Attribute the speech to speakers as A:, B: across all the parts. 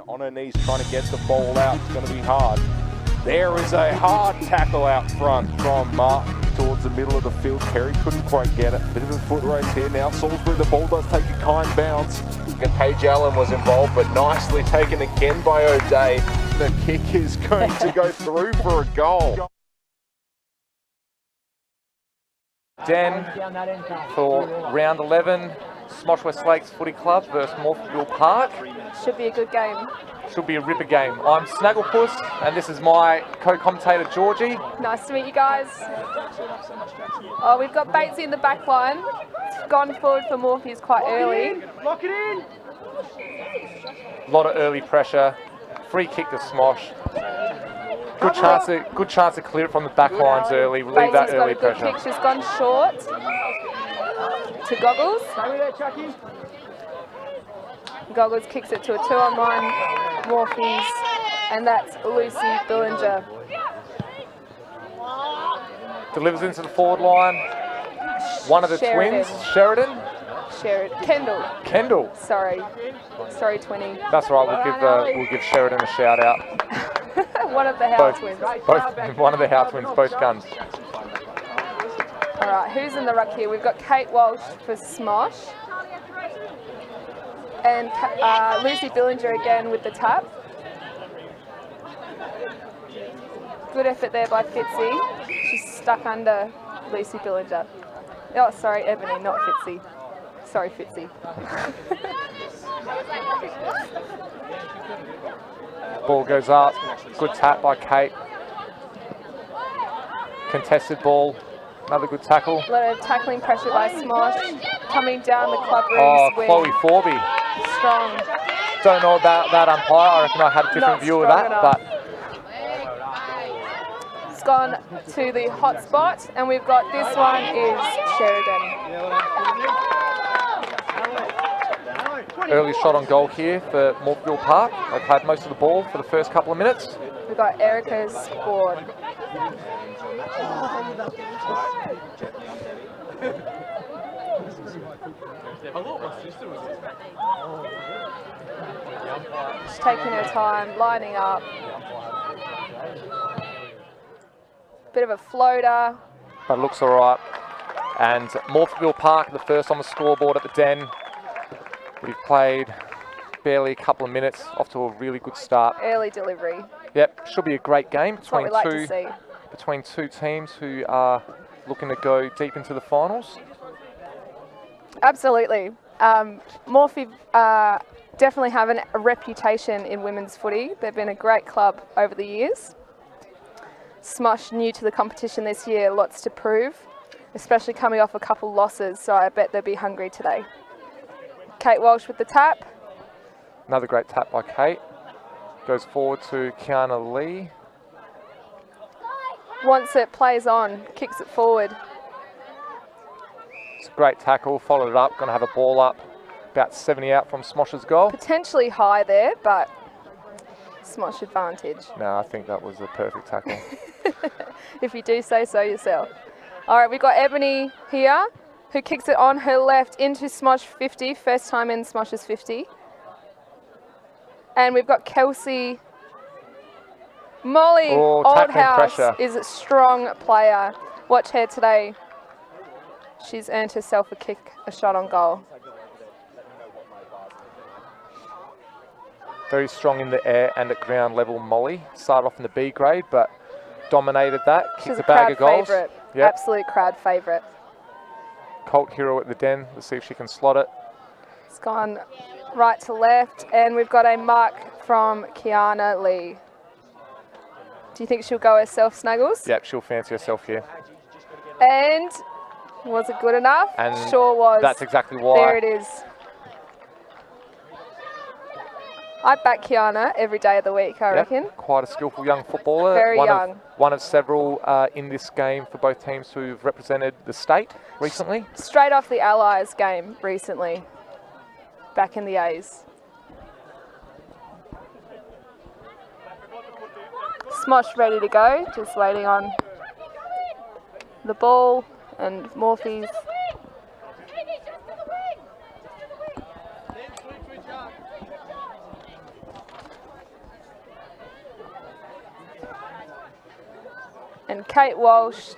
A: on her knees trying to get the ball out. It's going to be hard. There is a hard tackle out front from Martin towards the middle of the field. Perry couldn't quite get it. Bit of a foot race here now. Salisbury, the ball does take a kind bounce. And Paige Allen was involved, but nicely taken again by O'Day. The kick is going to go through for a goal.
B: Den for round 11, SMOSH West Lakes Footy Club versus Morphettville Park.
C: Should be a good game.
B: Should be a ripper game. I'm Snagglepuss, and this is my co-commentator Georgie.
C: Nice to meet you guys. Oh, we've got Batesy in the back line. Gone forward for Morphees quite early.
D: Lock it in!
B: A lot of early pressure. Free kick to SMOSH. Good chance to clear it from the back lines early. Relieve that early pressure.
C: Kick. She's gone short to Goggles. Goggles kicks it to a 2-on-1 Morphees, and that's Lucy Billinger.
B: Delivers into the forward line. One of the twins, Sheridan. Kendall. Sorry,
C: Twinny.
B: That's right. We'll give Sheridan a shout out.
C: One of the Howe twins.
B: One of the Howe twins, both guns.
C: All right, who's in the ruck here? We've got Kate Walsh for SMOSH. And Lucy Billinger again with the tap. Good effort there by Fitzy. She's stuck under Lucy Billinger. Oh, sorry, Ebony, not Fitzy. Sorry, Fitzy.
B: Ball goes up. Good tap by Kate. Contested ball. Another good tackle.
C: A lot of tackling pressure by SMOSH. Coming down the club rooms.
B: Oh, Chloe Forby.
C: Strong.
B: Don't know about that umpire. I reckon I had a different view of that.
C: Enough.
B: But
C: it's gone to the hot spot, and we've got this one is Sheridan.
B: Early shot on goal here for Morphettville Park. They've had most of the ball for the first couple of minutes.
C: We've got Erica's scored. She's taking her time, lining up. Bit of a floater.
B: But it looks all right. And Morphettville Park, the first on the scoreboard at the Den. We've played barely a couple of minutes, off to a really good start.
C: Early delivery.
B: Yep, should be a great game between
C: two
B: teams who are looking to go deep into the finals.
C: Absolutely. Morphe definitely have a reputation in women's footy. They've been a great club over the years. SMOSH new to the competition this year, lots to prove, especially coming off a couple losses, so I bet they'll be hungry today. Kate Walsh with the tap.
B: Another great tap by Kate. Goes forward to Kiana Lee.
C: Once it plays on, kicks it forward.
B: It's a great tackle, followed it up, going to have a ball up. About 70 out from SMOSH's goal.
C: Potentially high there, but SMOSH advantage.
B: No, I think that was a perfect tackle.
C: If you do say so yourself. All right, we've got Ebony here, who kicks it on her left into SMOSH 50, first time in SMOSH's 50. And we've got Kelsey. Molly Oldhouse is a strong player. Watch her today. She's earned herself a shot on goal.
B: Very strong in the air and at ground level, Molly. Started off in the B grade, but dominated that.
C: She's a bag of goals. Favourite. Yep. Absolute crowd favourite.
B: Colt hero at the Den. Let's see if she can slot it.
C: It's gone right to left, and we've got a mark from Kiana Lee. Do you think she'll go herself, Snuggles?
B: Yep, she'll fancy herself here.
C: And was it good enough?
B: And
C: sure was.
B: That's exactly why.
C: There it is. I back Kiana every day of the week, I reckon.
B: Quite a skillful young footballer.
C: Very young.
B: One of several in this game for both teams who've represented the state recently.
C: Straight off the Allies game recently, back in the A's. SMOSH ready to go, just waiting on the ball and Morphe's. And Kate Walsh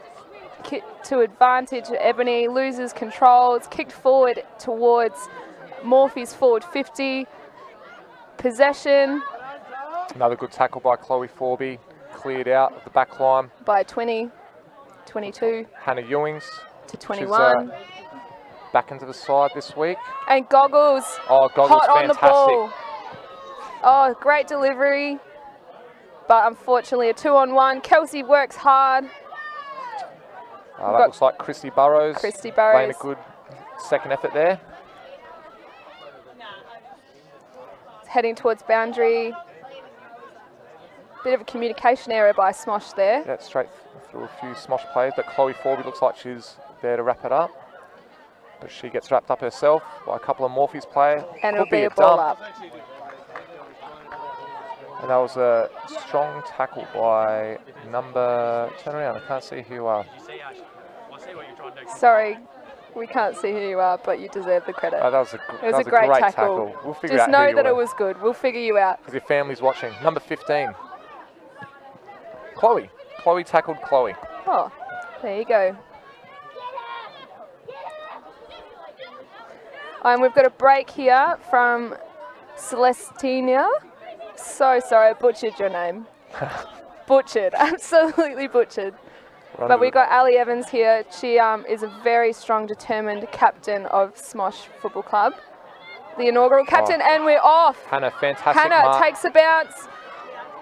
C: to advantage. Ebony loses control. It's kicked forward towards Morphy's forward 50. Possession.
B: Another good tackle by Chloe Forby. Cleared out of the back line.
C: By 20, 22.
B: Hannah Ewings.
C: To 21.
B: Back into the side this week.
C: And Goggles.
B: Oh, Goggles,
C: hot on
B: fantastic.
C: the ball. Oh, great delivery. But unfortunately, a 2-on-1. Kelsey works hard.
B: That looks like Christy Burrows.
C: Christy Burrows.
B: Playing a good second effort there.
C: Heading towards boundary. Bit of a communication error by Smosh there.
B: Yeah, straight through a few Smosh players, but Chloe Forby looks like she's there to wrap it up. But she gets wrapped up herself by a couple of Morphe's players.
C: And it'll be a ball
B: dump.
C: up.
B: And that was a strong tackle by turn around, I can't see who you are.
C: Sorry, we can't see who you are, but you deserve the credit.
B: That was
C: a great tackle.
B: We'll figure
C: Just
B: out
C: know
B: who
C: that
B: you
C: it
B: were.
C: was good. We'll figure you out.
B: Because your family's watching. Number 15. Chloe. Chloe tackled Chloe.
C: Oh, there you go. And we've got a break here from Celestina. So sorry, I butchered your name. Butchered, absolutely butchered. But we've got Ali Evans here. She is a very strong, determined captain of SMOSH Football Club. The inaugural captain, and we're off.
B: Hannah, fantastic
C: Hannah
B: mark.
C: takes a bounce,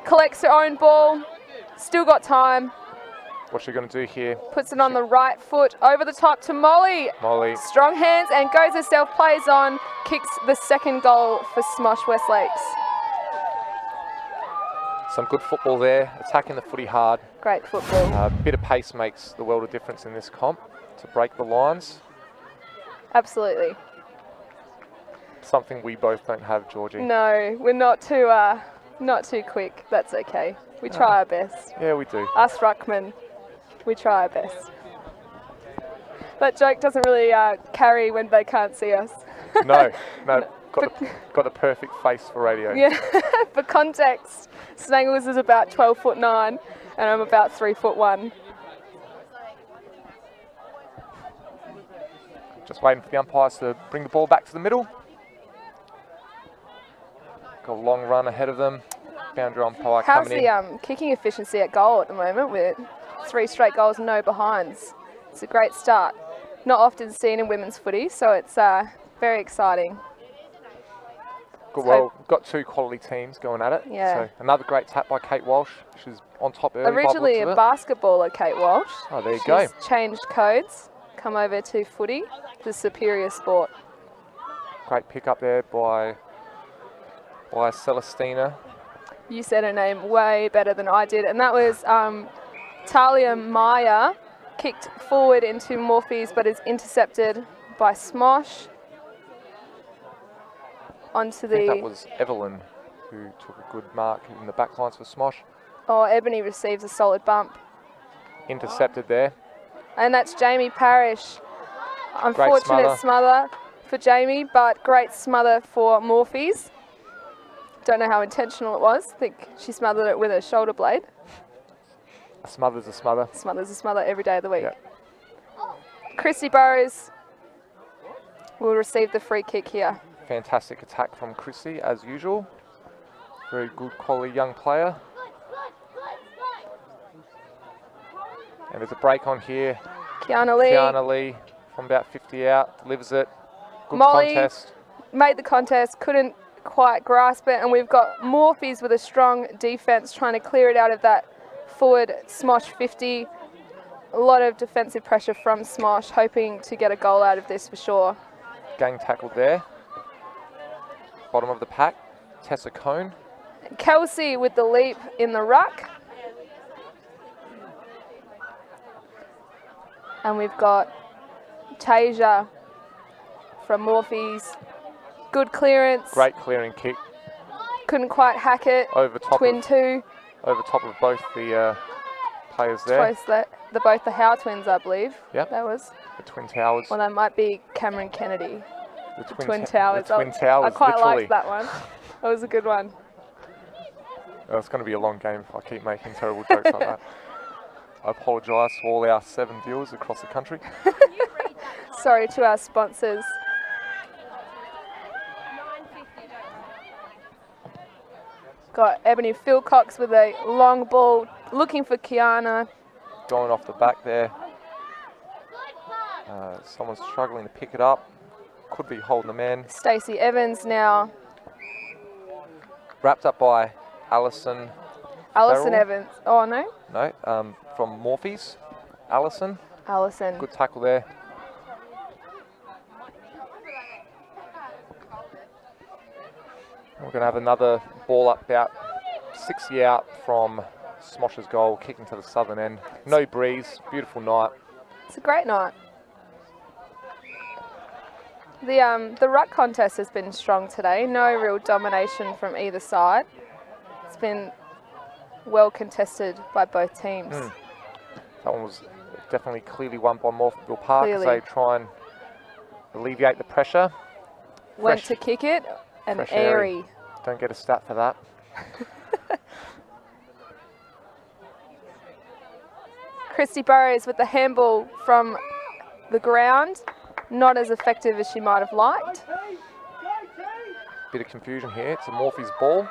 C: collects her own ball, still got time.
B: What's she going to do here?
C: Puts it on the right foot, over the top to Molly.
B: Molly.
C: Strong hands and goes herself, plays on, kicks the second goal for SMOSH Westlakes.
B: Some good football there, attacking the footy hard.
C: Great football.
B: A bit of pace makes the world of difference in this comp to break the lines.
C: Absolutely.
B: Something we both don't have, Georgie.
C: No, we're not too quick. That's okay. We try our best.
B: Yeah, we do.
C: Us ruckmen, we try our best. That joke doesn't really carry when they can't see us.
B: No. Got the perfect face for radio.
C: Yeah, for context, Snangles is about 12'9" and I'm about 3'1".
B: Just waiting for the umpires to bring the ball back to the middle. Got a long run ahead of them. Boundary umpire
C: How's
B: coming in.
C: the kicking efficiency at goal at the moment with 3 straight goals and no behinds? It's a great start. Not often seen in women's footy, so it's very exciting.
B: Good, well, we've got 2 quality teams going at it.
C: Yeah.
B: So another great tap by Kate Walsh. She's on top early.
C: Originally a basketballer, Kate Walsh.
B: Oh, there you go.
C: She's changed codes, come over to footy, the superior sport.
B: Great pick up there by Celestina.
C: You said her name way better than I did, and that was Talia Maya, kicked forward into Morphe's, but is intercepted by Smosh. Onto
B: I think that
C: the.
B: was Evelyn who took a good mark in the back lines for Smosh.
C: Oh, Ebony receives a solid bump.
B: Intercepted there.
C: And that's Jamie Parrish. Unfortunate smother for Jamie, but great smother for Morphe's. Don't know how intentional it was. I think she smothered it with a shoulder blade.
B: A smother's a smother.
C: Smother's a smother every day of the week.
B: Yep.
C: Chrissy Burrows will receive the free kick here.
B: Fantastic attack from Chrissy, as usual. Very good quality young player. And there's a break on here.
C: Kiana
B: Lee from about 50 out, delivers it. Good
C: Molly
B: contest.
C: Made the contest, couldn't quite grasp it, and we've got Morphe's with a strong defence trying to clear it out of that forward Smosh 50. A lot of defensive pressure from Smosh, hoping to get a goal out of this for sure.
B: Gang tackled there. Bottom of the pack, Tessa Cone.
C: Kelsey with the leap in the ruck. And we've got Tasia from Morphe's. Good clearance.
B: Great clearing kick.
C: Couldn't quite hack it.
B: Over top
C: Twin two.
B: Over top of both the players there.
C: Both the Howe twins, I believe.
B: Yep.
C: That was.
B: The Twin Towers.
C: Well, that might be Cameron Kennedy.
B: The
C: Twin Towers.
B: The Twin Towers,
C: I quite
B: literally.
C: liked that one. That was a good one.
B: It's going to be a long game if I keep making terrible jokes like that. I apologise to all our 7 viewers across the country.
C: Sorry to our sponsors. Got Ebony Philcox with a long ball, looking for Kiana.
B: Going off the back there. Someone's struggling to pick it up. Could be holding the man.
C: Stacey Evans now.
B: Wrapped up by Alison.
C: Alison
B: Farrell.
C: Evans. Oh, no?
B: No, from Morphe's. Alison.
C: Alison.
B: Good tackle there. We're going to have another ball up about 60 out from SMOSH's goal, kicking to the southern end. No breeze, beautiful night.
C: It's a great night. The ruck contest has been strong today. No real domination from either side. It's been well contested by both teams.
B: That one was definitely clearly won by Morphettville Park as they try and alleviate the pressure.
C: Went to kick it, and airy.
B: Don't get a stat for that.
C: Christy Burrows with the handball from the ground. Not as effective as she might have liked.
B: Bit of confusion here. It's a Morphe's ball.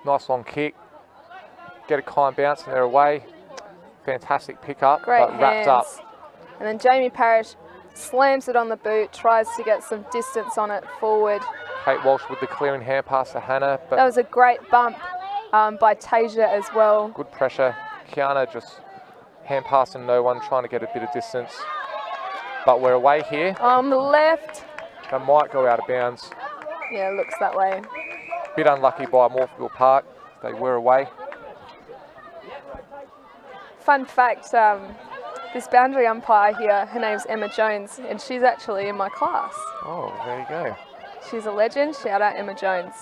B: Nice long kick. Get a kind bounce and they're away. Fantastic pick up,
C: Great
B: but wrapped up.
C: And then Jamie Parrish slams it on the boot, tries to get some distance on it forward.
B: Kate Walsh with the clearing hand pass to Hannah. But
C: that was a great bump by Tasia as well.
B: Good pressure. Kiana just hand passing no one, trying to get a bit of distance. But we're away here.
C: On the left.
B: That might go out of bounds.
C: Yeah, it looks that way.
B: Bit unlucky by Morphettville Park. They were away.
C: Fun fact, this boundary umpire here, her name's Emma Jones, and she's actually in my class.
B: Oh, there you go.
C: She's a legend. Shout out Emma Jones.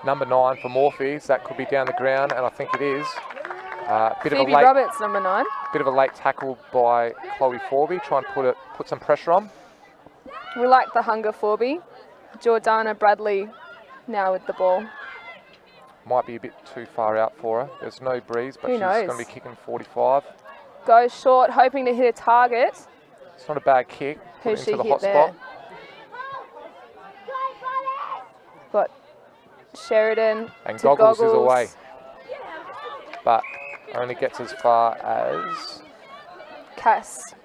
B: Number 9 for Morphe's. That could be down the ground, and I think it is.
C: Phoebe Roberts, number 9.
B: Bit of a late tackle by Chloe Forby, trying to put some pressure on.
C: We like the hunger, Forby. Jordana Bradley now with the ball.
B: Might be a bit too far out for her. There's no breeze, but she's going to be kicking 45.
C: Goes short, hoping to hit a target.
B: It's not a bad kick.
C: Who's she
B: into the
C: hit
B: hot
C: there?
B: spot.
C: Got Sheridan
B: And
C: to
B: Goggles is away. But only gets as far as
C: Cass.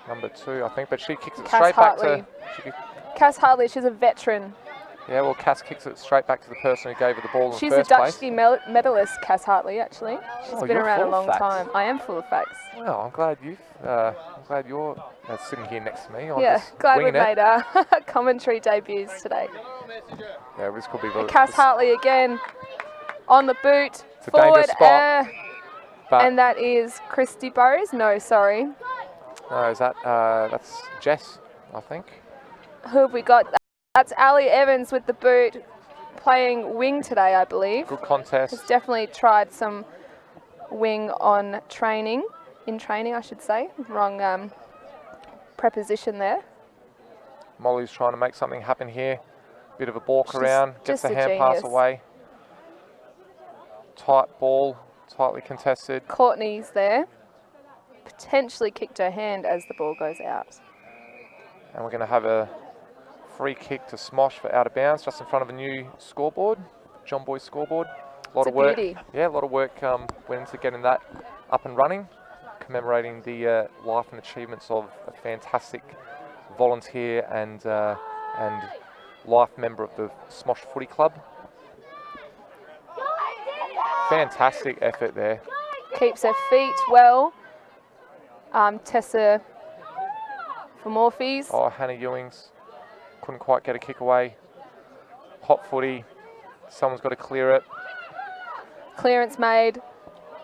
B: number 2, I think, but she kicks it
C: Cass
B: straight
C: Hartley.
B: back to...
C: Cass Hartley, she's a veteran.
B: Yeah, well, Cass kicks it straight back to the person who gave her the ball in the
C: She's
B: first
C: a
B: place.
C: Dutch ski medalist, Cass Hartley, actually. She's been around a long time. I am full of facts.
B: Well, I'm glad you're sitting here next to me. I'm just
C: glad we
B: winging it.
C: made our commentary debuts today.
B: Yeah, this could be very...
C: Cass Hartley again on the boot.
B: It's a
C: forward,
B: dangerous spot.
C: And that is Christy Burrows. No, sorry.
B: No, is that... that's Jess, I think.
C: Who have we got? That's Ali Evans with the boot, playing wing today, I believe.
B: Good contest.
C: Has definitely tried some wing on training. In training, I should say. Wrong preposition there.
B: Molly's trying to make something happen here. Bit of a balk around, gets the hand
C: genius.
B: pass away. Tight ball, tightly contested.
C: Courtney's there. Potentially kicked her hand as the ball goes out.
B: And we're going to have a free kick to SMOSH for out of bounds, just in front of a new scoreboard, John Boy's scoreboard. A lot of work.
C: Beauty.
B: Yeah, a lot of work went into getting that up and running, commemorating the life and achievements of a fantastic volunteer and life member of the SMOSH Footy Club. Fantastic effort there.
C: Keeps her feet well. Tessa for Morphe's.
B: Oh, Hannah Ewings couldn't quite get a kick away. Hot footy. Someone's got to clear it.
C: Clearance made.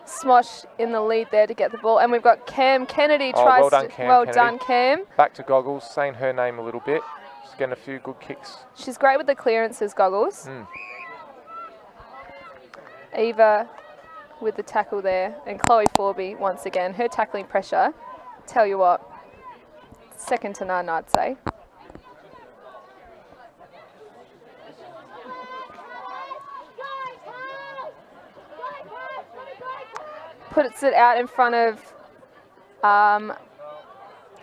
C: SMOSH in the lead there to get the ball. And we've got Cam Kennedy
B: well done, Cam
C: well
B: Kennedy.
C: done, Cam.
B: Back to Goggles, saying her name a little bit. She's getting a few good kicks.
C: She's great with the clearances, Goggles. Eva with the tackle there. And Chloe Forby, once again, her tackling pressure. Tell you what, second to none, I'd say. puts it out in front of
B: I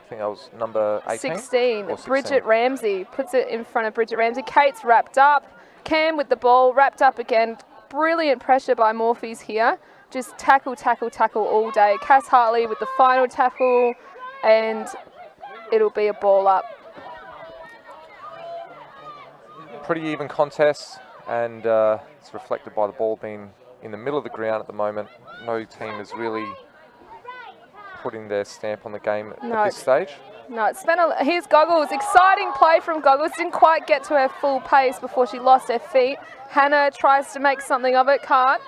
B: think that was number 18?
C: 16.
B: Or 16.
C: Bridget Ramsey puts it in front of Bridget Ramsey. Kate's wrapped up. Cam with the ball, wrapped up again. Brilliant pressure by Morphies here. Just tackle, tackle, tackle all day. Cass Hartley with the final tackle, and it'll be a ball up.
B: Pretty even contest, and it's reflected by the ball being in the middle of the ground at the moment. No team is really putting their stamp on the game at this stage.
C: No, it's spent here's Goggles. Exciting play from Goggles. Didn't quite get to her full pace before she lost her feet. Hannah tries to make something of it, can't.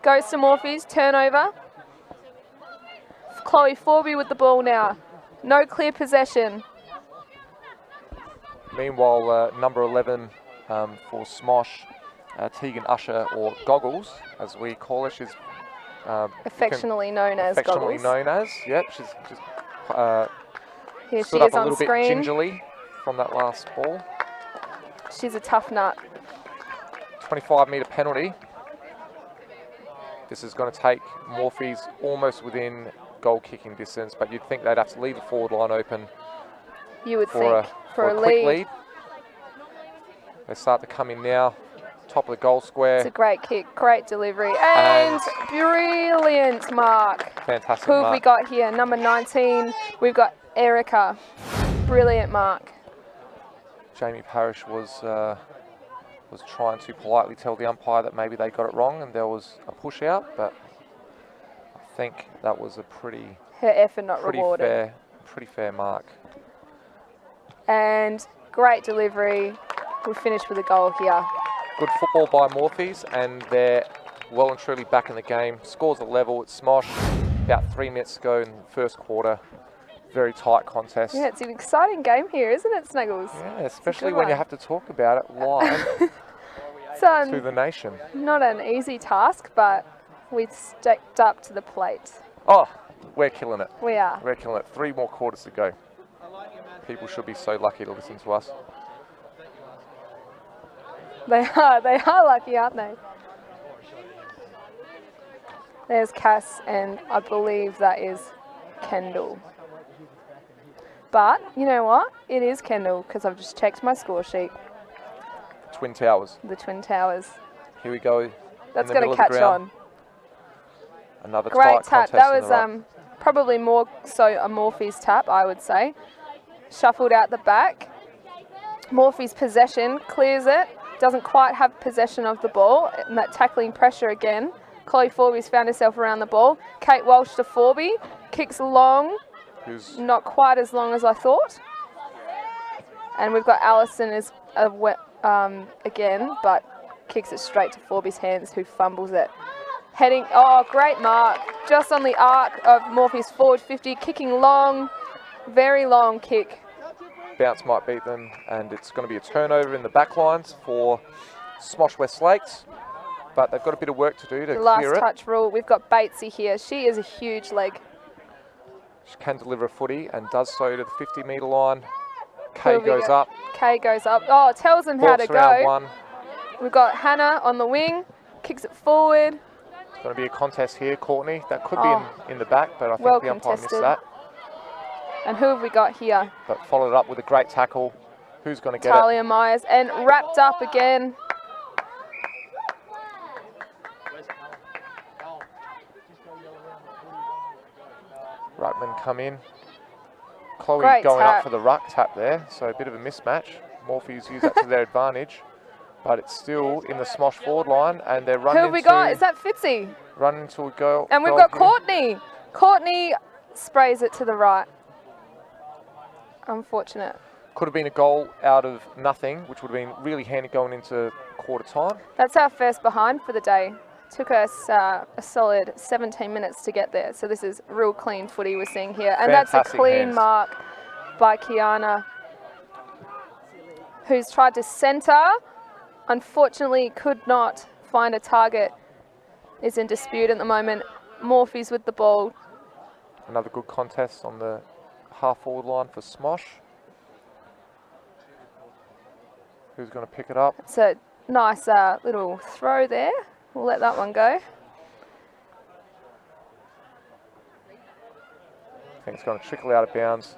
C: Goes to Morphies, turnover. Chloe Forby with the ball now. No clear possession.
B: Meanwhile, number 11 for SMOSH, Tegan Usher, or Goggles, as we call her. She's
C: affectionately known as Goggles.
B: Yep, she's
C: here
B: stood
C: she
B: up
C: is
B: a
C: on
B: little
C: screen.
B: bit gingerly from that last ball.
C: She's a tough nut.
B: 25-metre penalty. This is going to take Morphies almost within goal kicking distance, but you'd think they'd have to leave the forward line open.
C: You would
B: for
C: think
B: a
C: for a
B: quick
C: lead.
B: They start to come in now. Top of the goal square.
C: It's a great kick, great delivery, and brilliant mark.
B: Fantastic
C: Who have
B: mark.
C: we got here? Number 19, we've got Erica. Brilliant mark.
B: Jamie Parrish was trying to politely tell the umpire that maybe they got it wrong and there was a push out, but I think that was a pretty
C: effort not rewarded.
B: Pretty fair mark.
C: And great delivery. We finished with a goal here.
B: Good football by Morphies, and they're well and truly back in the game. Scores a level at SMOSH. About 3 minutes to go in the first quarter. Very tight contest.
C: Yeah, it's an exciting game here, isn't it, Snuggles?
B: Yeah, especially when you have to talk about it live
C: It's
B: to the nation.
C: not an easy task, but we've stepped up to the plate.
B: Oh, we're killing it.
C: We are.
B: We're killing it. 3 more quarters to go. People should be so lucky to listen to us.
C: They are lucky, aren't they? There's Cass, and I believe that is Kendall. But you know what? It is Kendall because I've just checked my score sheet.
B: Twin Towers.
C: The Twin Towers.
B: Here we go.
C: That's going to catch on.
B: Another
C: great
B: tight
C: tap.
B: contest.
C: That was probably more so a Morphe's tap, I would say. Shuffled out the back. Morphe's possession, clears it. Doesn't quite have possession of the ball. And that tackling pressure again. Chloe Forby's found herself around the ball. Kate Walsh to Forby. Kicks long. Not quite as long as I thought. And we've got Allison as again, but kicks it straight to Forby's hands, who fumbles it. Heading, oh, great mark. Just on the arc of Morphe's forward 50, kicking long, very long kick.
B: Bounce might beat them, and it's going to be a turnover in the back lines for SMOSH West Lakes, but they've got a bit of work to do to clear it.
C: The last touch rule. We've got Batesy here. She is a huge leg.
B: She can deliver a footy and does so to the 50-metre line. Kay goes up.
C: Kay goes up. Oh, tells them how to go.
B: One.
C: We've got Hannah on the wing, kicks it forward.
B: It's going to be a contest here, Courtney. That could be in the back, but I think
C: well
B: the umpire
C: contested.
B: missed that.
C: And who have we got here?
B: But followed up with a great tackle. Who's going to get
C: Talia Myers, and wrapped up again.
B: Ruckman come in. Chloe
C: Great
B: going
C: tap.
B: up for the ruck tap there, so a bit of a mismatch. Morphe's use that to their advantage, but it's still in the SMOSH forward line, and they're running.
C: Who have we got? Is that Fitzy?
B: Running into a goal.
C: And we've got Courtney. Courtney sprays it to the right. Unfortunate.
B: Could have been a goal out of nothing, which would have been really handy going into quarter time.
C: That's our first behind for the day. Took us a solid 17 minutes to get there. So this is real clean footy we're seeing here. And
B: Fantastic
C: that's a clean
B: hands.
C: mark by Kiana, who's tried to centre. Unfortunately, could not find a target. Is in dispute at the moment. Morphy's with the ball.
B: Another good contest on the half-forward line for SMOSH. Who's going to pick it up?
C: It's a nice little throw there. We'll let that one go.
B: think it's going to trickle out of bounds,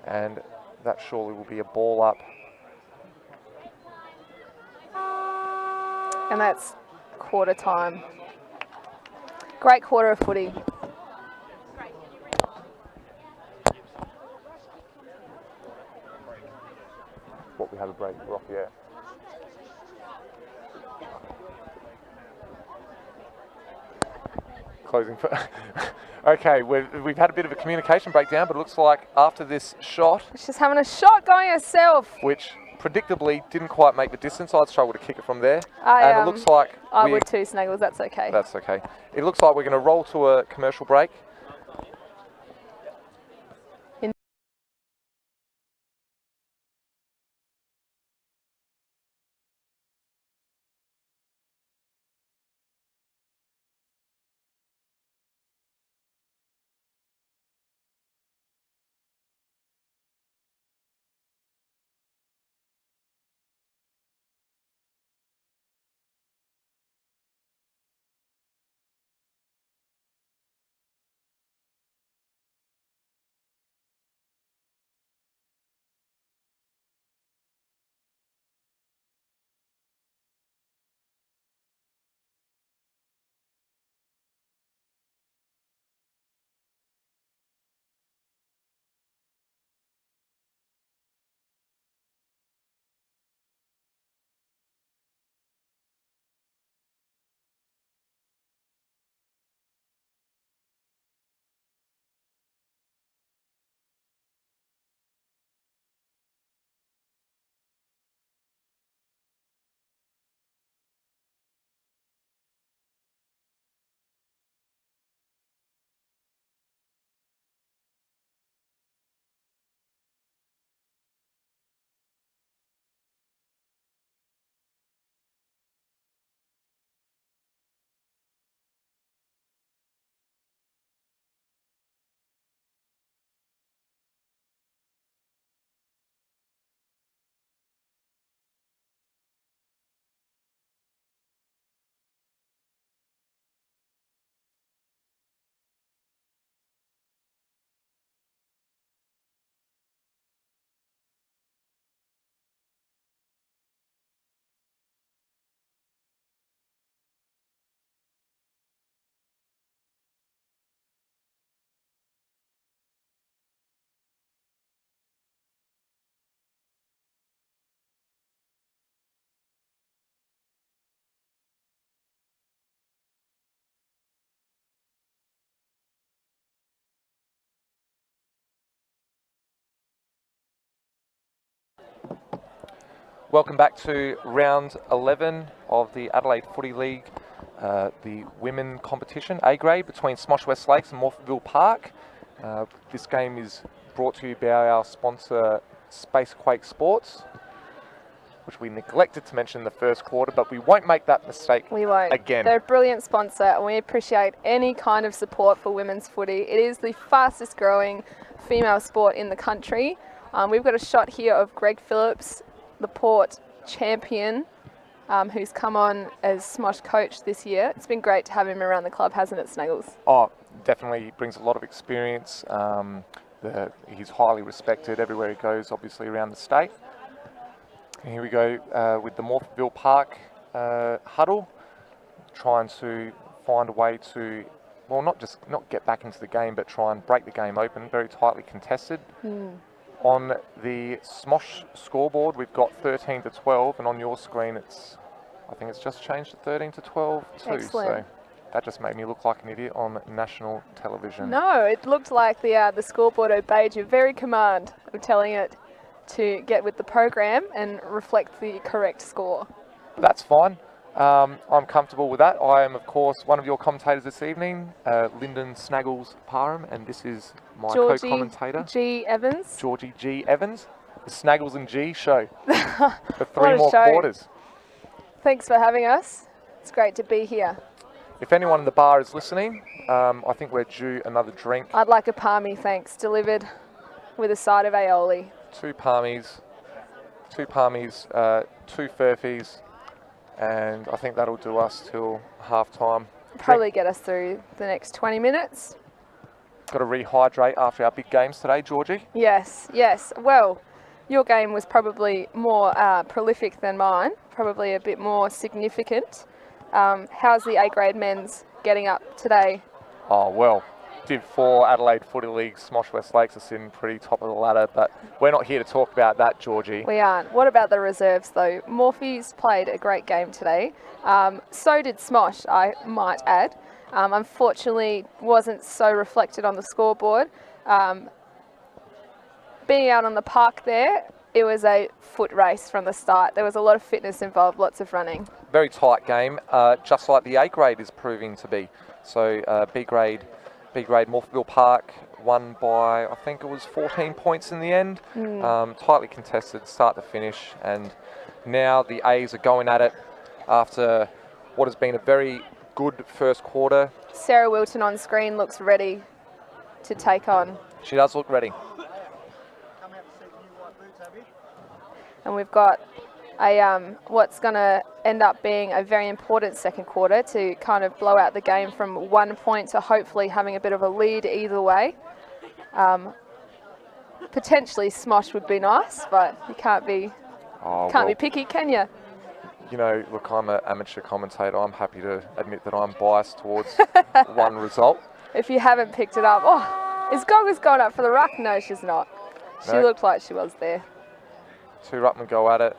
B: and that surely will be a ball up.
C: And that's quarter time. Great quarter of footy.
B: What we have a break, we're off the air. Closing for okay, we've had a bit of a communication breakdown, but it looks like after this shot,
C: She's having a shot going herself.
B: which predictably didn't quite make the distance, I'd struggle to kick it from there.
C: I,
B: and it looks like
C: I would too, Snuggles, that's okay.
B: That's okay. It looks like we're going to roll to a commercial break. Welcome back to round 11 of the Adelaide Footy League, the women competition, A grade, between SMOSH West Lakes and Morphettville Park. This game is brought to you by our sponsor, Spacequake Sports, which we neglected to mention in the first quarter, but we won't make that mistake
C: We won't.
B: again.
C: They're a brilliant sponsor, and we appreciate any kind of support for women's footy. It is the fastest growing female sport in the country. We've got a shot here of Greg Phillips, the Port champion, who's come on as SMOSH coach this year. It's been great to have him around the club, hasn't it, Snuggles?
B: Oh, definitely brings a lot of experience. He's highly respected everywhere he goes, obviously around the state. And here we go with the Morphettville Park huddle, trying to find a way to, well, not get back into the game, but try and break the game open. Very tightly contested. On the SMOSH scoreboard, we've got 13 to 12, and on your screen, I think it's just changed to 13 to 12 too.
C: Excellent.
B: So that just made me look like an idiot on national television.
C: No, it looked like the scoreboard obeyed your very command of telling it to get with the program and reflect the correct score.
B: That's fine. I'm comfortable with that. I am, of course, one of your commentators this evening, Lyndon Snaggles Parham, and this is my co-commentator,
C: G. Evans.
B: Georgie G. Evans, the Snaggles and G show for
C: What
B: 3
C: a
B: more
C: show.
B: quarters.
C: Thanks for having us. It's great to be here.
B: If anyone in the bar is listening, I think we're due another drink.
C: I'd like a palmy, thanks, delivered with a side of aioli.
B: 2 palmies, 2 furfies, and I think that'll do us till half time.
C: Probably get us through the next 20 minutes.
B: got to rehydrate after our big games today, Georgie.
C: Yes, yes. Well, your game was probably more prolific than mine, probably a bit more significant. How's the A-grade men's getting up today?
B: Oh, well, Div 4 Adelaide Footy League, SMOSH West Lakes are sitting pretty top of the ladder, but we're not here to talk about that, Georgie.
C: We aren't. What about the reserves, though? Morphe's played a great game today. So did SMOSH, I might add. Unfortunately, wasn't so reflected on the scoreboard. Being out on the park there, it was a foot race from the start. There was a lot of fitness involved, lots of running.
B: Very tight game, just like the A grade is proving to be. So B grade Morphettville Park won by, I think it was 14 points in the end. Tightly contested, start to finish, and now the A's are going at it after what has been a very good first quarter.
C: Sarah Wilton on screen looks ready to take on.
B: She does look ready.
C: And we've got a what's going to end up being a very important second quarter to kind of blow out the game from 1 point to hopefully having a bit of a lead either way. Potentially SMOSH would be nice, but you can't be be picky, can you?
B: You know, look, I'm an amateur commentator. I'm happy to admit that I'm biased towards one result.
C: If you haven't picked it up, is Goggles going up for the ruck? No, she's not. She looked like she was there.
B: Two ruckmen go at it.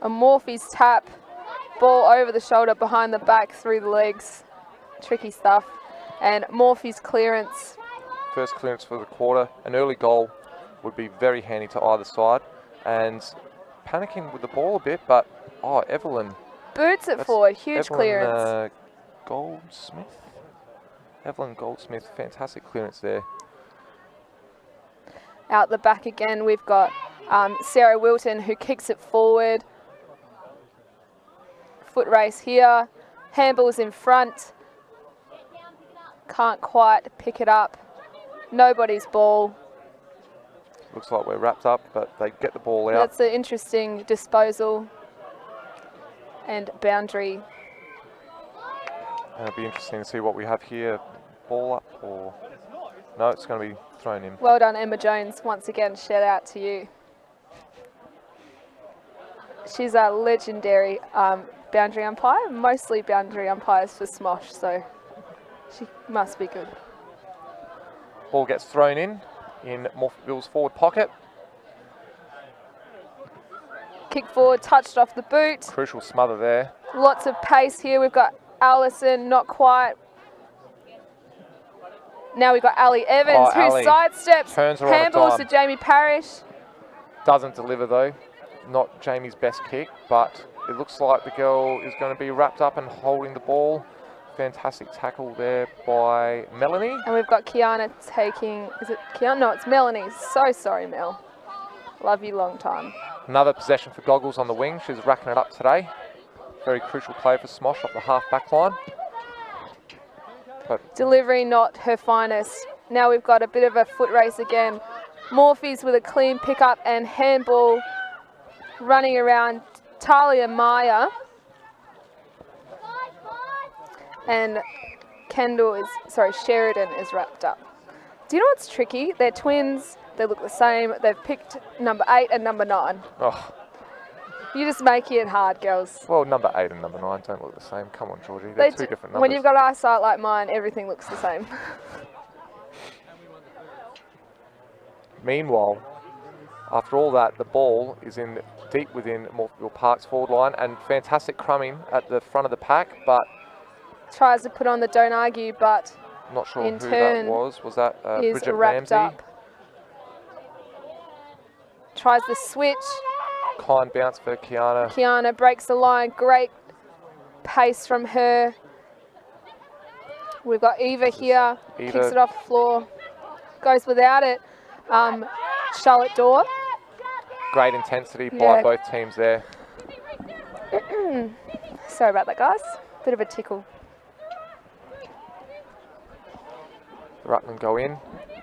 C: A Morphy's tap, ball over the shoulder, behind the back, through the legs. Tricky stuff. And Morphy's clearance.
B: First clearance for the quarter. An early goal would be very handy to either side. And panicking with the ball a bit, but Evelyn.
C: Boots it forward, huge clearance.
B: Evelyn Goldsmith, fantastic clearance there.
C: Out the back again, we've got Sarah Wilton who kicks it forward. Foot race here. Handball's in front. Can't quite pick it up. Nobody's ball.
B: Looks like we're wrapped up, but they get the ball out.
C: That's an interesting disposal and boundary.
B: And it'll be interesting to see what we have here. Ball up or... No, it's going to be thrown in.
C: Well done, Emma Jones. Once again, shout out to you. She's a legendary boundary umpire, mostly boundary umpires for SMOSH, so she must be good.
B: Ball gets thrown in Morphettville's forward pocket.
C: Kick forward, touched off the boot.
B: Crucial smother there.
C: Lots of pace here. We've got Allison, not quite. Now we've got Ali Evans, who sidesteps.
B: Turns her
C: handballs to Jamie Parrish.
B: Doesn't deliver though. Not Jamie's best kick, but it looks like the girl is going to be wrapped up and holding the ball. Fantastic tackle there by Melanie.
C: And we've got Kiana taking, is it Kiana? No, it's Melanie. So sorry, Mel. Love you long time.
B: Another possession for Goggles on the wing. She's racking it up today. Very crucial play for SMOSH up the half back line. But
C: delivery not her finest. Now we've got a bit of a foot race again. Morphy's with a clean pickup and handball running around Talia Maya. And Sheridan is wrapped up. Do you know what's tricky? They're twins, they look the same. They've picked number 8 and number 9.
B: Oh.
C: You're just making it hard, girls.
B: Well, number 8 and number 9 don't look the same. Come on, Georgie. They're two different numbers.
C: When you've got eyesight like mine, everything looks the same.
B: Meanwhile, after all that, the ball is in deep within Morphettville Park's forward line, and fantastic crumbing at the front of the pack, but
C: tries to put on the don't argue, but
B: not sure who that was. Was that Bridget Ramsey?
C: Up. Tries the switch.
B: Kind bounce for Kiana.
C: Kiana breaks the line. Great pace from her. We've got Eva here. Kicks it off the floor. Goes without it. Charlotte Dorr.
B: Great intensity by both teams there.
C: Sorry about that, guys. Bit of a tickle.
B: The ruckmen go in.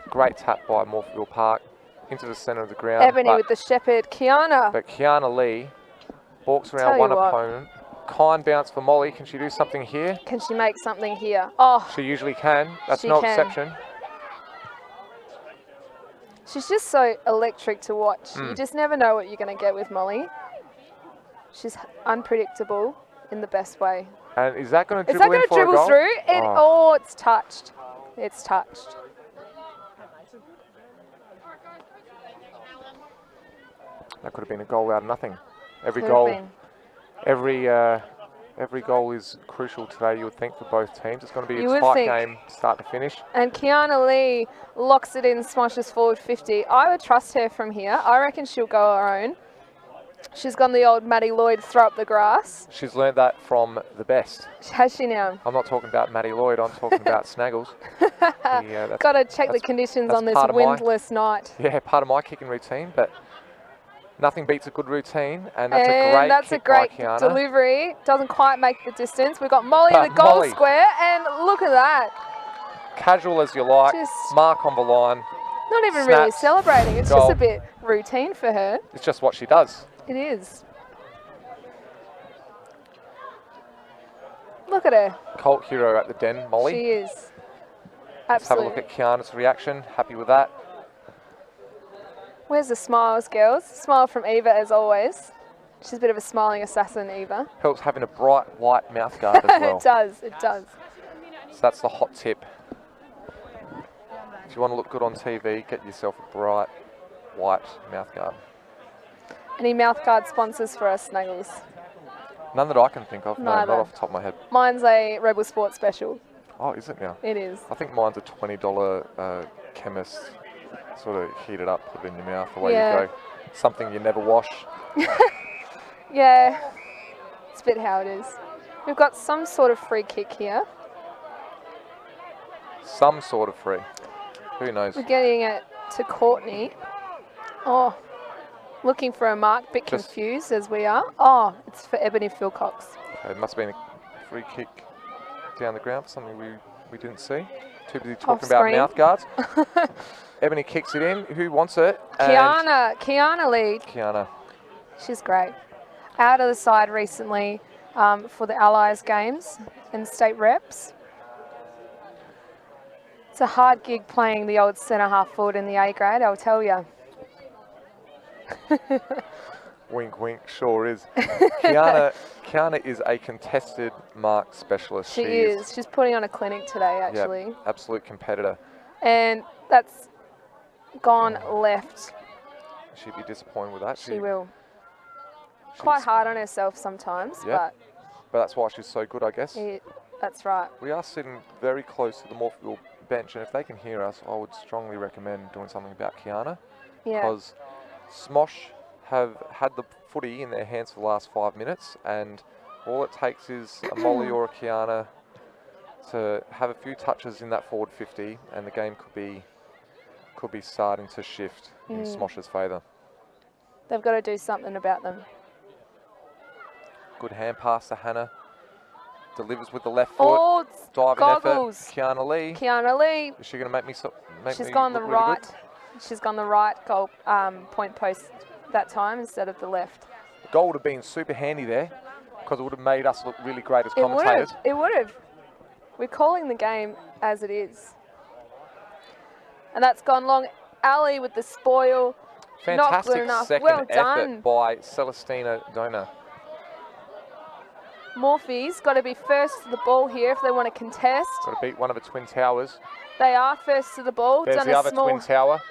B: Great tap by Morphettville Park into the centre of the ground.
C: Ebony with the shepherd. Kiana.
B: But Kiana Lee walks around one opponent. Kind bounce for Molly. Can she do something here?
C: Can she make something here? Oh.
B: She usually can. That's no exception.
C: She's just so electric to watch. You just never know what you're going to get with Molly. She's unpredictable in the best way.
A: And is that going to
C: Is that
A: dribble
C: going
A: in
C: to
A: for a
C: dribble
A: goal?
C: through? It's touched. It's touched.
A: That could have been a goal out of nothing. Every
C: Could have
A: goal,
C: been.
A: every goal is crucial today, you would think, for both teams. It's going to be
C: You
A: a
C: would
A: tight
C: think.
A: game, start to finish.
C: And Kiana Lee locks it in, Smosh's forward 50. I would trust her from here. I reckon she'll go her own. She's gone the old Maddie Lloyd throw up the grass.
A: She's learned that from the best.
C: Has she now?
A: I'm not talking about Maddie Lloyd, I'm talking about Snaggles.
C: Got to check the conditions on this windless night.
A: Yeah, part of my kicking routine, but nothing beats a good routine, and that's a great kick by Kiana.
C: Delivery. Doesn't quite make the distance. We've got Molly in the goal square, and look at that.
A: Casual as you like, mark on the line.
C: Not even really celebrating. It's just a bit routine for her.
A: It's just what she does.
C: It is. Look at her.
A: Cult hero at the den, Molly.
C: She is.
A: Let's have a
C: Absolutely.
A: look at Kiana's reaction. Happy with that.
C: Where's the smiles, girls? Smile from Eva, as always. She's a bit of a smiling assassin, Eva.
A: Helps having a bright white mouthguard as well.
C: It does, it does.
A: So that's the hot tip. If you want to look good on TV, get yourself a bright white mouthguard.
C: Any mouthguard sponsors for us, Snuggles?
A: None that I can think of, no, not off the top of my head.
C: Mine's a Rebel Sport special.
A: Oh, is it now?
C: It is.
A: I think mine's a $20 chemist, sort of heat it up, put it in your mouth, away you go. Something you never wash.
C: Yeah, it's a bit how it is. We've got some sort of free kick here.
A: Some sort of free. Who knows?
C: We're getting it to Courtney. Oh, looking for a mark, bit confused as we are. Oh, it's for Ebony Philcox.
A: It must have been a free kick down the ground for something we didn't see. Too busy talking about mouth guards. Ebony kicks it in. Who wants it?
C: Kiana lead.
A: Kiana.
C: She's great. Out of the side recently for the Allies games and state reps. It's a hard gig playing the old centre half forward in the A grade, I'll tell you.
A: Wink, wink, sure is. Kiana is a contested mark specialist.
C: She is. She's putting on a clinic today, actually.
A: Yep, absolute competitor.
C: And that's gone left.
A: She'd be disappointed with that.
C: She will. Quite hard on herself sometimes, but
A: that's why she's so good, I guess.
C: That's right.
A: We are sitting very close to the Morphettville bench, and if they can hear us, I would strongly recommend doing something about Kiana.
C: Yeah.
A: Because SMOSH have had the footy in their hands for the last 5 minutes, and all it takes is a Molly or a Kiana to have a few touches in that forward 50, and the game could be starting to shift in SMOSH's favour.
C: They've got to do something about them.
A: Good hand pass to Hannah. Delivers with the left foot. Diving effort. Kiana Lee.
C: Kiana Lee.
A: Is she going to make me
C: She's gone the
A: look
C: right.
A: Really good?
C: She's gone the right goal point post that time instead of the left.
A: The goal would have been super handy there because it would have made us look really great as commentators.
C: It would have. We're calling the game as it is. And that's gone long. Ali with the spoil. Not good
A: Fantastic
C: enough.
A: second
C: Well
A: effort
C: done.
A: by Celestina Donor.
C: Morphy's got to be first to the ball here if they want to contest.
A: Got to beat one of the Twin Towers.
C: They are first to the ball.
A: There's the other Twin Tower.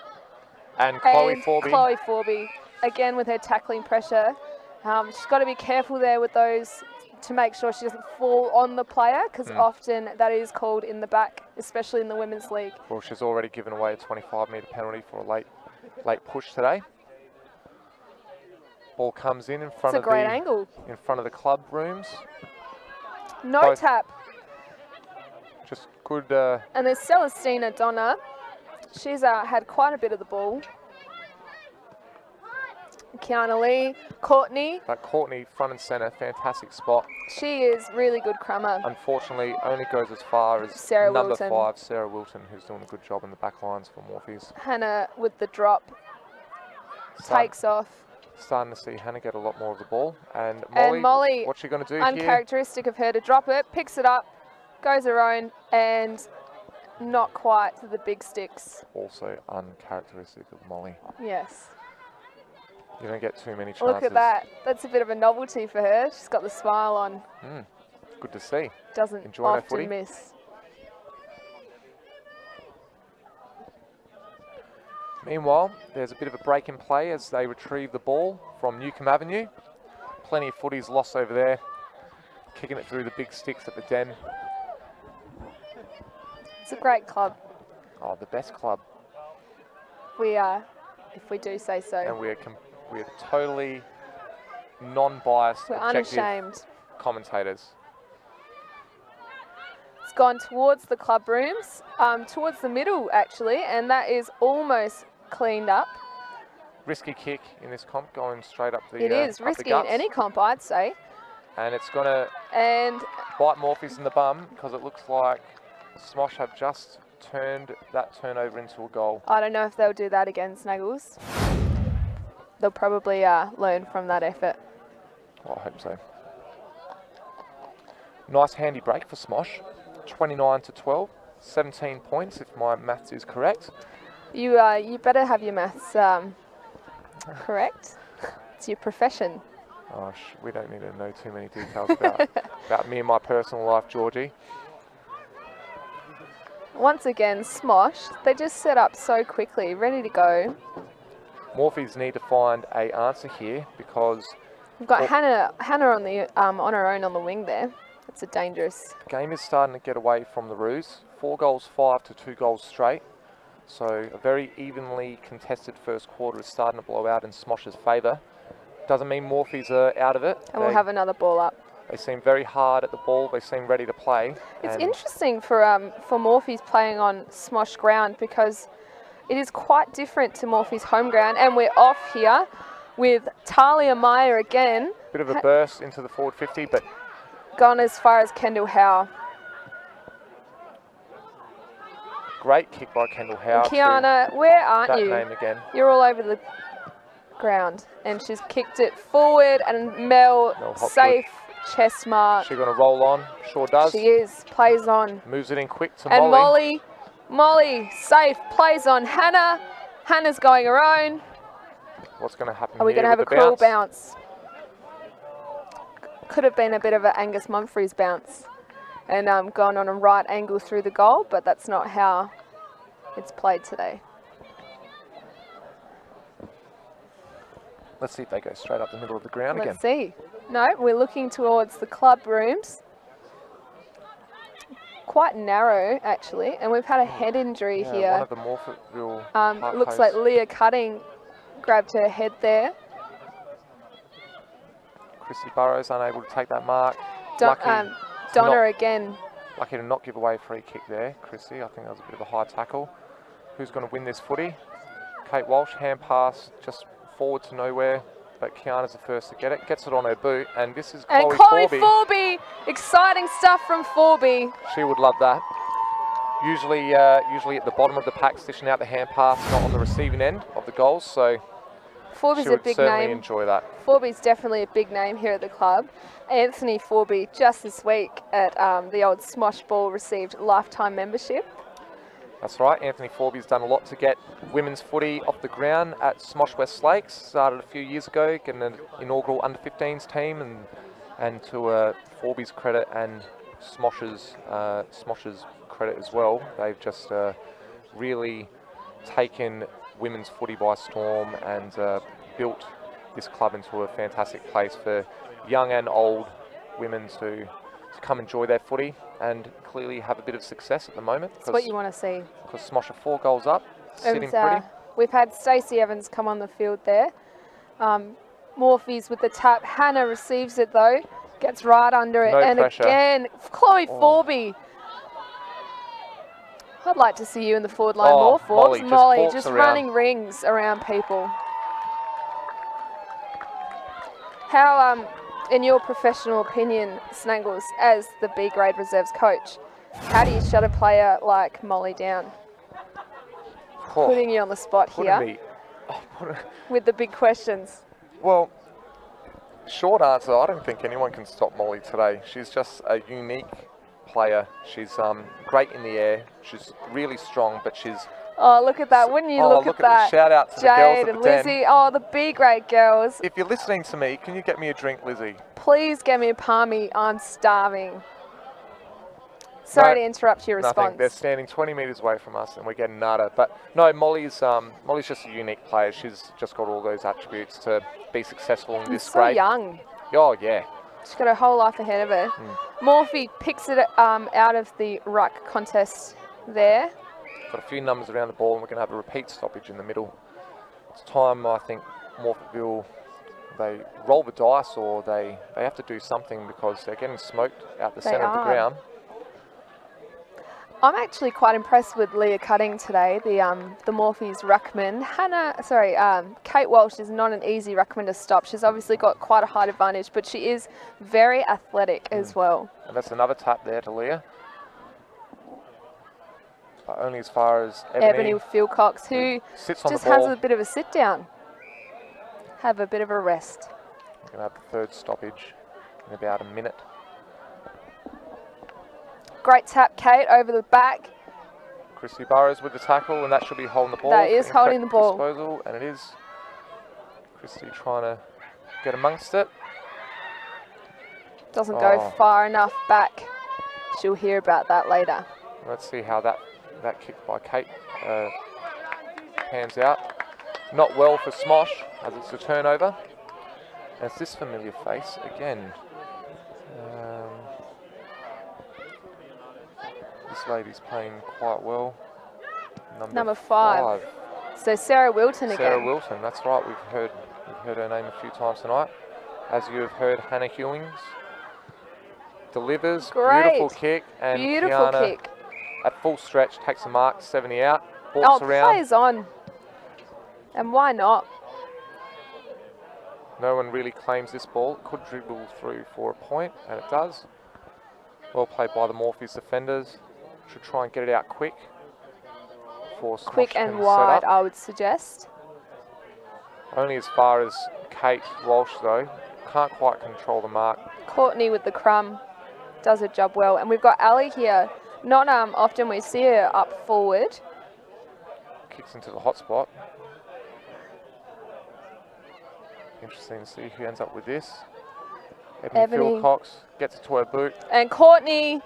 A: And Chloe Forby.
C: Chloe Forby, again with her tackling pressure. She's got to be careful there with those to make sure she doesn't fall on the player, because often that is called in the back, especially in the Women's League.
A: Well, she's already given away a 25-metre penalty for a late push today. Ball comes in front of in front of the club rooms.
C: No tap.
A: Just good.
C: And there's Celestina Donna. She's had quite a bit of the ball. Kiana Lee, Courtney.
A: That Courtney front and centre, fantastic spot.
C: She is really good crummer.
A: Unfortunately, only goes as far as number 5, Sarah Wilton, who's doing a good job in the back lines for Morphies.
C: Hannah with the drop. Takes off.
A: Starting to see Hannah get a lot more of the ball. And
C: Molly,
A: what's she going to do
C: uncharacteristic of her to drop it, picks it up, goes her own, and not quite to the big sticks.
B: Also uncharacteristic of Molly.
C: Yes.
B: You don't get too many chances.
C: Look at that. That's a bit of a novelty for her. She's got the smile on.
B: Good to see.
C: Doesn't
B: Enjoying her footy.
C: often miss.
B: Meanwhile, there's a bit of a break in play as they retrieve the ball from Newcomb Avenue. Plenty of footies lost over there. Kicking it through the big sticks at the Den.
C: It's a great club.
B: Oh, the best club.
C: We are, if we do say so.
B: And we're totally non-biased,
C: We're
B: objective
C: unashamed.
B: commentators.
C: It's gone towards the club rooms, towards the middle actually, and that is almost cleaned up.
B: Risky kick in this comp, going straight up the
C: It is
B: up
C: risky
B: the guts.
C: in any comp, I'd say.
B: And it's going to
C: And
B: bite Morphees in the bum because it looks like Smosh have just turned that turnover into a goal.
C: I don't know if they'll do that again, Snaggles. They'll probably learn from that effort.
B: Well, I hope so. Nice handy break for Smosh. 29-12, 17 points if my maths is correct.
C: You better have your maths correct. It's your profession.
B: Gosh, we don't need to know too many details about me and my personal life, Georgie.
C: Once again, Smosh, they just set up so quickly, ready to go.
B: Morphees need to find an answer here because
C: We've got Hannah on the on her own on the wing there. It's a dangerous.
B: the game is starting to get away from the Roos. 4 goals 5 to 2 goals straight. So a very evenly contested first quarter is starting to blow out in Smosh's favour. Doesn't mean Morphees are out of it.
C: And we'll have another ball up.
B: They seem very hard at the ball. They seem ready to play.
C: It's
B: and
C: interesting for Morphees playing on Smosh ground because it is quite different to Morphees home ground, and we're off here with Talia Meyer again.
B: Bit of a burst into the forward 50, but
C: Gone as far as Kendall Howe.
B: great kick by Kendall Howe.
C: Kiana, where aren't
B: that
C: you?
B: name again.
C: You're all over the ground, and she's kicked it forward, and Mel
B: Hopgood.
C: safe chest mark.
B: She's going to roll on. Sure does.
C: She is, plays on.
B: Moves it in quick to
C: And
B: Molly.
C: Molly, safe, plays on Hannah. Hannah's going her own.
B: What's going to happen
C: Are we
B: here
C: going to have a
B: with the
C: cruel bounce? Could have been a bit of an Angus Mumfries bounce and gone on a right angle through the goal, but that's not how it's played today.
B: Let's see if they go straight up the middle of the ground again.
C: Let's see. No, we're looking towards the club rooms. Quite narrow, actually, and we've had a head injury
B: Yeah,
C: here.
B: one of the Morphettville
C: Looks like Leah Cutting grabbed her head there.
B: Chrissy Burrows unable to take that mark.
C: Donna again.
B: Lucky to not give away a free kick there, Chrissy. I think that was a bit of a high tackle. Who's going to win this footy? Kate Walsh, hand pass just forward to nowhere, but Kiana's the first to get it. Gets it on her boot, and this is Chloe
C: Forby. Exciting stuff from Forby.
B: She would love that. Usually at the bottom of the pack, stitching out the hand pass, not on the receiving end of the goals. So
C: Forby's
B: she
C: a
B: would
C: big
B: certainly
C: name.
B: enjoy that.
C: Forby's definitely a big name here at the club. Anthony Forby just this week at the old Smosh Ball received lifetime membership.
B: That's right. Anthony Forby's done a lot to get women's footy off the ground at Smosh West Lakes. Started a few years ago, getting an inaugural under-15s team, and to Forby's credit and Smosh's credit as well, they've just really taken women's footy by storm and built this club into a fantastic place for young and old women to come enjoy their footy and clearly have a bit of success at the moment.
C: That's what you want to see.
B: Because Smosh are 4 goals up, sitting pretty.
C: We've had Stacey Evans come on the field there. Morphees with the tap. Hannah receives it though, gets right under it, and
B: pressure.
C: Again, Chloe Forby. I'd like to see you in the forward line more, Forbes. Molly just running rings around people. How, in your professional opinion, Snangles, as the B grade reserves coach, how do you shut a player like Molly down? Putting you on the spot here with the big questions.
B: Well, short answer, I don't think anyone can stop Molly today. She's just a unique player. She's great in the air. She's really strong, but she's...
C: Oh, look at that. Wouldn't you look at that?
B: Shout out to the girls
C: Jade
B: at
C: and
B: the Den.
C: Lizzie. Oh, the B-grade girls.
B: If you're listening to me, can you get me a drink, Lizzie?
C: Please get me a palmy. I'm starving. Sorry to interrupt your response.
B: Nothing. They're standing 20 metres away from us and we're getting nada. But no, Molly's just a unique player. She's just got all those attributes to be successful in this grade.
C: So young.
B: Oh, yeah.
C: She's got her whole life ahead of her. Morphy picks it out of the ruck contest there.
B: Got a few numbers around the ball and we're going to have a repeat stoppage in the middle. It's time, I think, Morphettville, they roll the dice or they have to do something because they're getting smoked out the centre of the ground.
C: I'm actually quite impressed with Leah Cutting today, the Morphy's ruckman. Kate Walsh is not an easy ruckman to stop. She's obviously got quite a height advantage, but she is very athletic as well.
B: And that's another tap there to Leah. But only as far as
C: Ebony Philcox, who
B: sits on
C: just
B: the ball.
C: has a bit of a sit down. Have a bit of a rest.
B: We're going to have the third stoppage in about a minute.
C: Great tap, Kate, over the back.
B: Christy Burrows with the tackle, and that should be holding the ball.
C: That is holding the ball.
B: Disposal, and it is. Christy trying to get amongst it.
C: Doesn't go far enough back. She'll hear about that later.
B: Let's see how that kick by Kate pans out. Not well for SMOSH, as it's a turnover. And it's this familiar face again. This lady's playing quite well.
C: Number 5. So Sarah Wilton again.
B: Sarah Wilton, that's right. We've heard her name a few times tonight. As you have heard, Hannah Hewings delivers.
C: Great.
B: Beautiful kick. And
C: Beautiful
B: Kiana,
C: kick.
B: at full stretch, takes a mark, 70 out. Walks around.
C: Plays on. And why not?
B: No one really claims this ball. It could dribble through for a point, and it does. Well played by the Morphe's defenders. Should try and get it out quick.
C: Quick and wide, I would suggest.
B: Only as far as Kate Walsh, though. Can't quite control the mark.
C: Courtney with the crumb. Does her job well. And we've got Ali here. Not often we see her up forward.
B: Kicks into the hot spot. Interesting to see who ends up with this. Ebony Philcox gets it to her boot.
C: And Courtney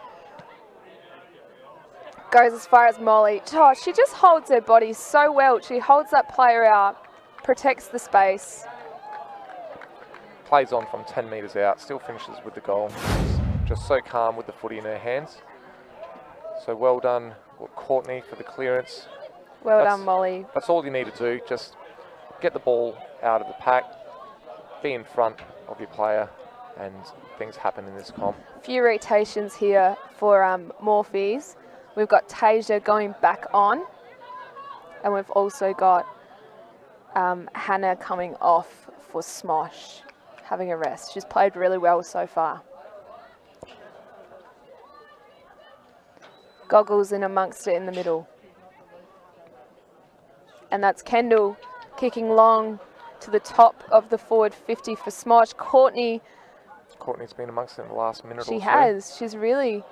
C: goes as far as Molly. Oh, she just holds her body so well. She holds that player out, protects the space.
B: Plays on from 10 metres out, still finishes with the goal. Just so calm with the footy in her hands. So well done, Courtney, for the clearance.
C: Well done, Molly.
B: That's all you need to do. Just get the ball out of the pack, be in front of your player, and things happen in this comp.
C: Few rotations here for Morphe's. We've got Tasia going back on, and we've also got Hannah coming off for SMOSH, having a rest. She's played really well so far. Goggles in amongst it in the middle. And that's Kendall kicking long to the top of the forward 50 for SMOSH. Courtney's
B: been amongst it in the last minute or so.
C: She has. She's really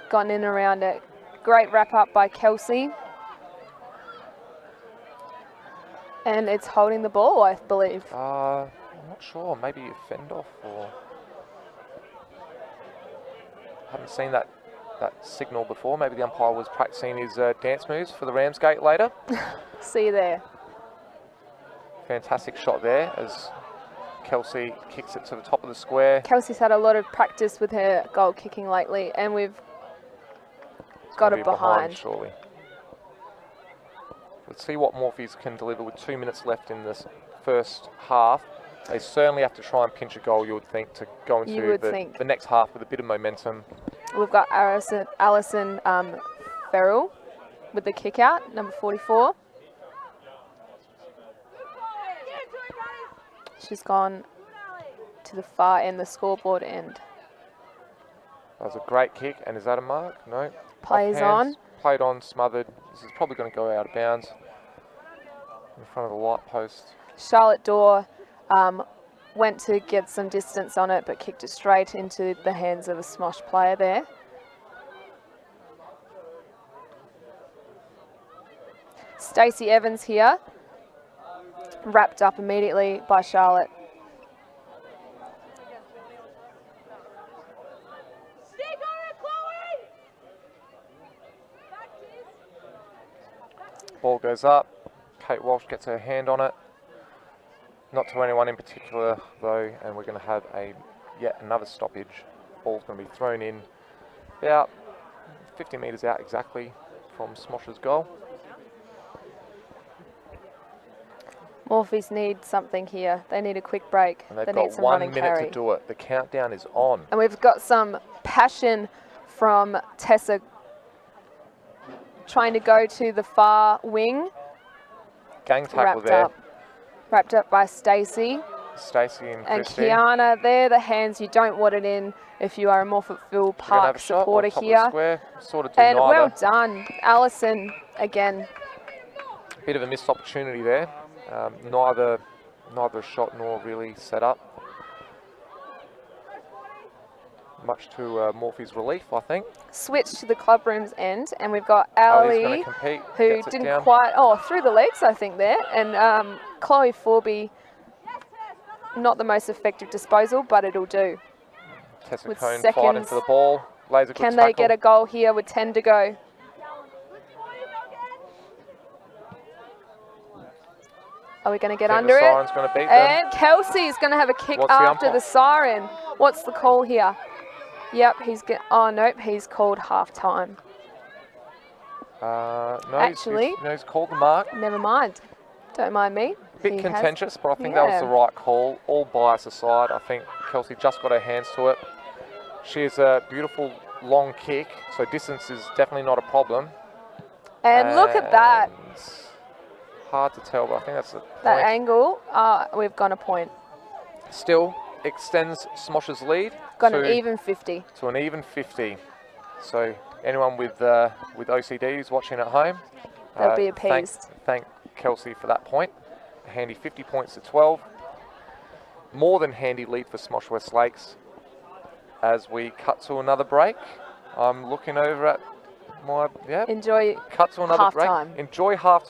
C: gotten in around it. Great wrap up by Kelsey. And it's holding the ball, I believe.
B: I'm not sure. Maybe a fend off or... haven't seen that signal before. Maybe the umpire was practicing his dance moves for the Ramsgate later.
C: See you there.
B: Fantastic shot there as Kelsey kicks it to the top of the square.
C: Kelsey's had a lot of practice with her goal kicking lately, and we've got it behind.
B: Surely. Let's see what Morphe's can deliver with 2 minutes left in this first half. They certainly have to try and pinch a goal, you would think, to go into the next half with a bit of momentum.
C: We've got Alison Farrell with the kick out, number 44. She's gone to the far end, the scoreboard end.
B: That was a great kick, and is that a mark? No.
C: Plays on.
B: Played on, smothered. This is probably going to go out of bounds in front of the light post.
C: Charlotte Dorr went to get some distance on it, but kicked it straight into the hands of a SMOSH player there. Stacey Evans here, wrapped up immediately by Charlotte.
B: Ball goes up. Kate Walsh gets her hand on it. Not to anyone in particular though, and we're going to have yet another stoppage. Ball's going to be thrown in about 50 metres out exactly from SMOSH's goal.
C: Morphies need something here. They need a quick break.
B: And they've
C: They
B: got
C: need some
B: 1
C: running
B: minute
C: carry.
B: to do it. The countdown is on.
C: And we've got some passion from Tessa trying to go to the far wing.
B: Gang tackle there.
C: Wrapped up by Stacey.
B: Stacey and
C: And
B: Christy.
C: Kiana, they're the hands you don't want it in if you are a Morphettville Park supporter here.
B: Sort of do
C: And
B: neither.
C: well done, Alison again.
B: Bit of a missed opportunity there. Neither a shot nor really set up. Much to Morphy's relief, I think.
C: Switch to the clubroom's end, and we've got
B: Ali's
C: Ali,
B: gonna compete,
C: who
B: gets it
C: didn't
B: down.
C: quite, through the legs, I think, there. And Chloe Forby, not the most effective disposal, but it'll do.
B: Tessa
C: With
B: Cone
C: seconds.
B: fighting for the ball. Lays a good
C: Can
B: tackle.
C: they get a goal here with 10 to go? Are we going to get
B: I think
C: under
B: the
C: it?
B: siren's going to beat them.
C: And Kelsey is going to have a kick
B: What's the
C: after
B: umpire?
C: the siren. What's the call here? Yep, nope, he's called half time.
B: No,
C: Actually-
B: he's called the mark.
C: Never mind. Don't mind me.
B: Bit
C: He has-
B: contentious, but I think that was the right call. All bias aside, I think Kelsey just got her hands to it. She has a beautiful long kick, so distance is definitely not a problem.
C: And look at that.
B: Hard to tell, but I think that's a point.
C: That angle, we've gone a point.
B: Still extends SMOSH's lead.
C: Got
B: to,
C: an even 50.
B: To an even 50. So anyone with OCD who's watching at home,
C: They'll be appeased.
B: Thank Kelsey for that point. A handy 50 points to 12. More than handy lead for SMOSH West Lakes. As we cut to another break, I'm looking over at my,
C: Enjoy
B: cut to another break.
C: half-time.
B: Enjoy half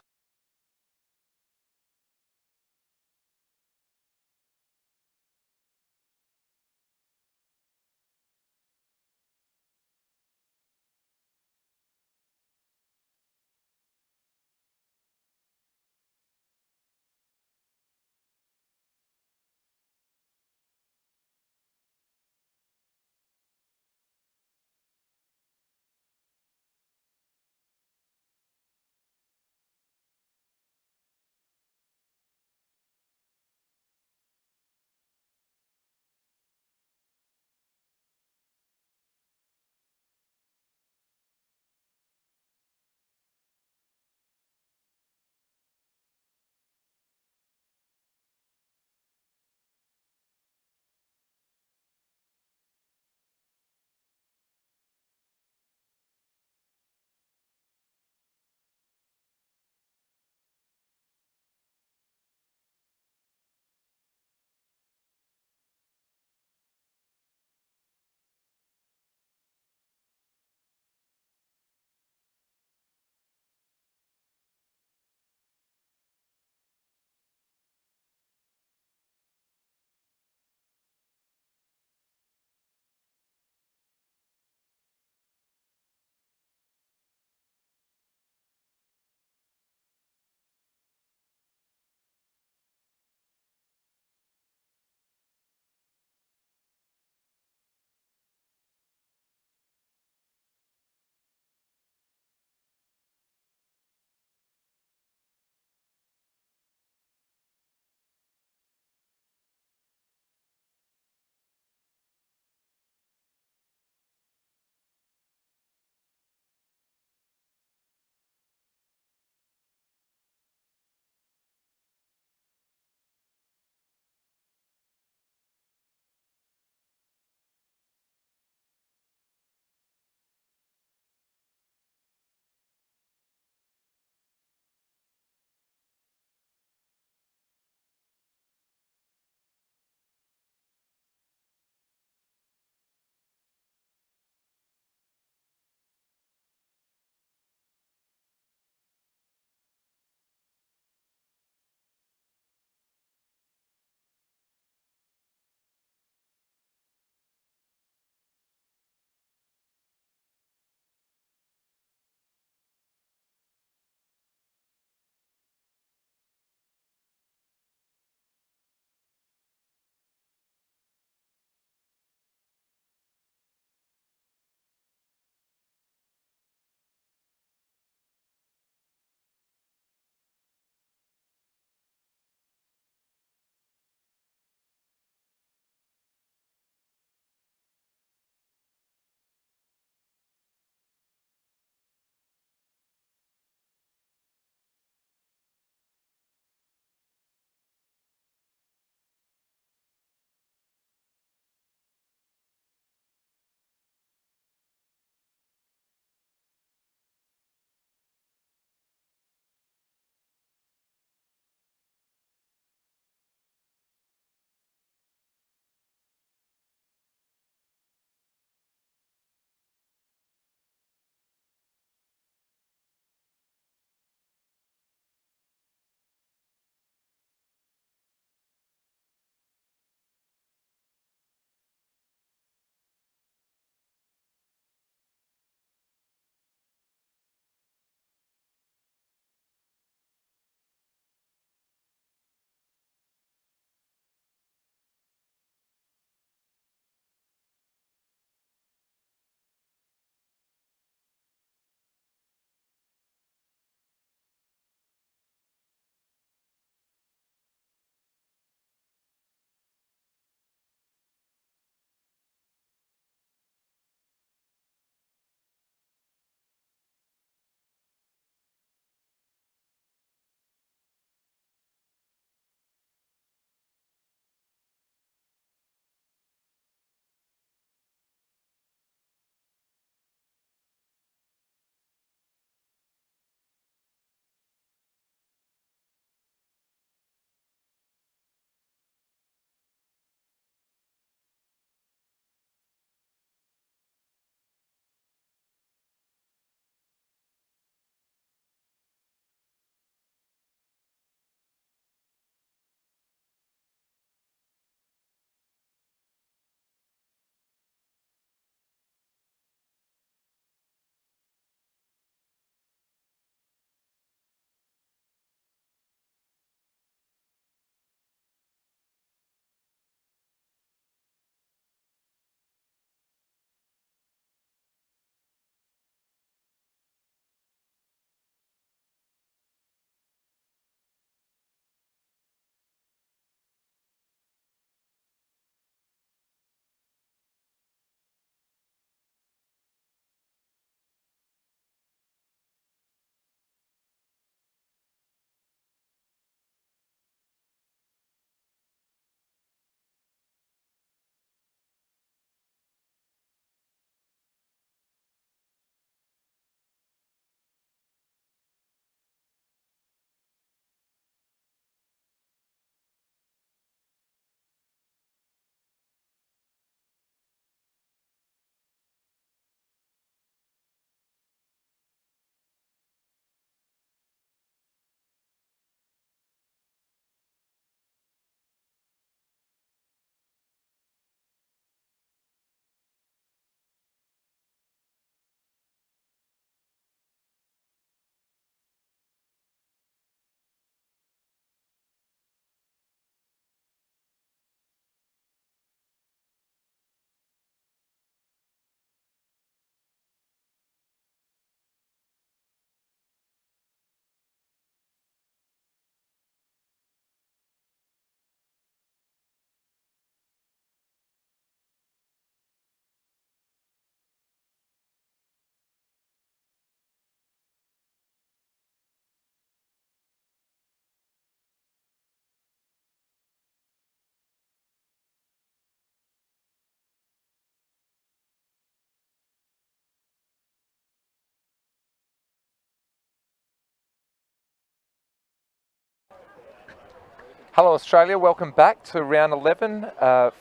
B: Hello Australia, welcome back to round 11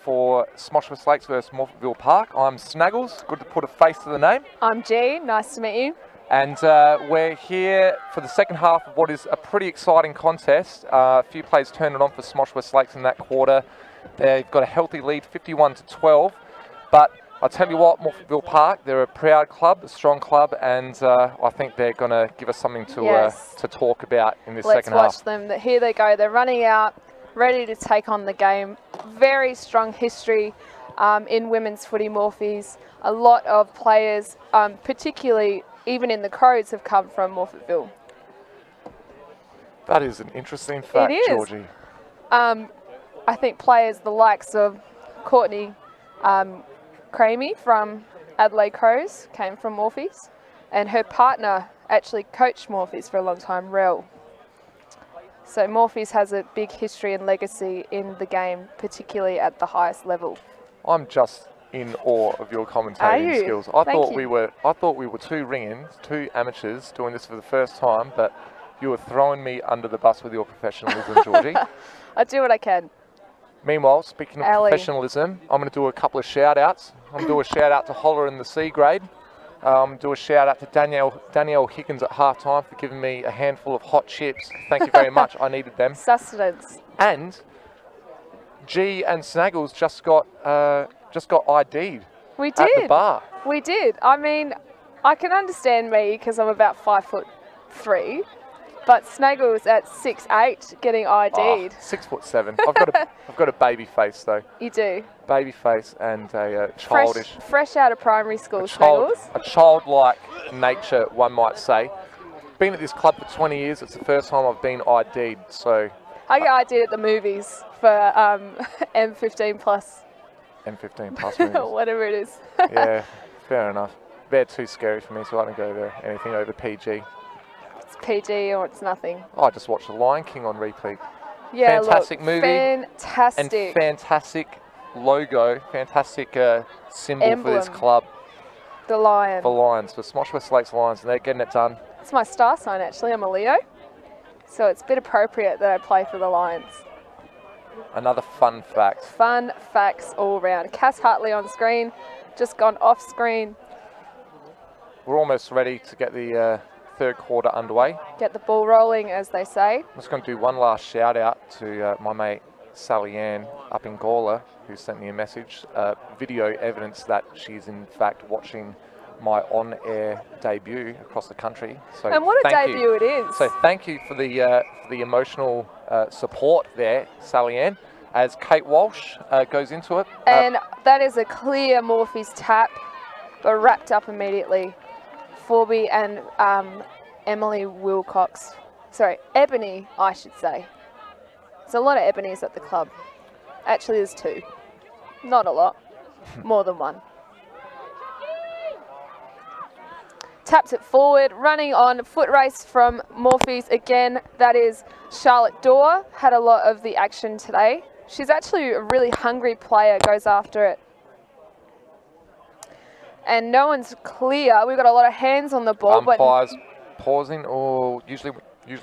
B: for SMOSH West Lakes versus Morphettville Park. I'm Snaggles, good to put a face to the name.
C: I'm G, nice to meet you.
B: And we're here for the second half of what is a pretty exciting contest. A few players turned it on for SMOSH West Lakes in that quarter. They've got a healthy lead, 51-12. But I'll tell you what, Morphettville Park, they're a proud club, a strong club, and I think they're going to give us something to talk about in this second half.
C: Let's watch them. Here they go. They're running out, ready to take on the game. Very strong history in women's footy Morphies. A lot of players, particularly even in the Crows, have come from Morphettville.
B: That is an interesting fact, Georgie.
C: I think players the likes of Courtney Cramey from Adelaide Crows came from Morphies, and her partner actually coached Morphies for a long time, Rel. So Morphies has a big history and legacy in the game, particularly at the highest level.
B: I'm just in awe of your commentating skills. I thought we were two ring-ins, two amateurs doing this for the first time, but you were throwing me under the bus with your professionalism, Georgie.
C: I do what I can.
B: Meanwhile, speaking of professionalism, I'm going to do a couple of shout-outs. I'm going to do a shout-out to Holler in the C grade. Do a shout-out to Danielle Higgins at half-time for giving me a handful of hot chips. Thank you very much. I needed them.
C: Sustenance.
B: And G and Snaggles just got ID'd.
C: We did.
B: At the bar.
C: We did. I mean, I can understand me because I'm about 5'3", but Snaggles at 6'8", getting ID'd.
B: 6'7". I've got a baby face though.
C: You do.
B: Baby face and a childish.
C: Fresh out of primary school, Snaggles.
B: A childlike nature, one might say. Been at this club for 20 years. It's the first time I've been ID'd. So.
C: I get ID'd at the movies for M15 plus.
B: M15 plus movies.
C: Whatever it is.
B: Yeah, fair enough. They're too scary for me, so I don't go to anything over PG.
C: It's PG or it's nothing.
B: I just watched The Lion King on repeat.
C: Yeah,
B: fantastic movie.
C: Fantastic.
B: And fantastic logo, fantastic symbol
C: Emblem.
B: for this club.
C: The lion.
B: The Lions, the SMOSH West Lakes Lions, and they're getting it done.
C: It's my star sign actually, I'm a Leo. So it's a bit appropriate that I play for the Lions.
B: Another fun fact.
C: Fun facts all round. Cass Hartley on screen, just gone off screen.
B: We're almost ready to get the third quarter underway.
C: Get the ball rolling, as they say.
B: I'm just going to do one last shout out to my mate Sally Ann up in Gawler, who sent me a message, video evidence that she's in fact watching my on-air debut across the country. So
C: and what a debut it is.
B: So thank you for the emotional support there, Sally Ann, as Kate Walsh goes into it.
C: And that is a clear Morphy's tap, but wrapped up immediately. Forby and Emily Wilcox. Sorry, Ebony, I should say. There's a lot of Ebonies at the club. Actually, there's two. Not a lot. More than one. Taps it forward, running on foot race from Morphies again. That is Charlotte Dorr. Had a lot of the action today. She's actually a really hungry player, goes after it. And no one's clear. We've got a lot of hands on the ball.
B: Umpires pausing, or usually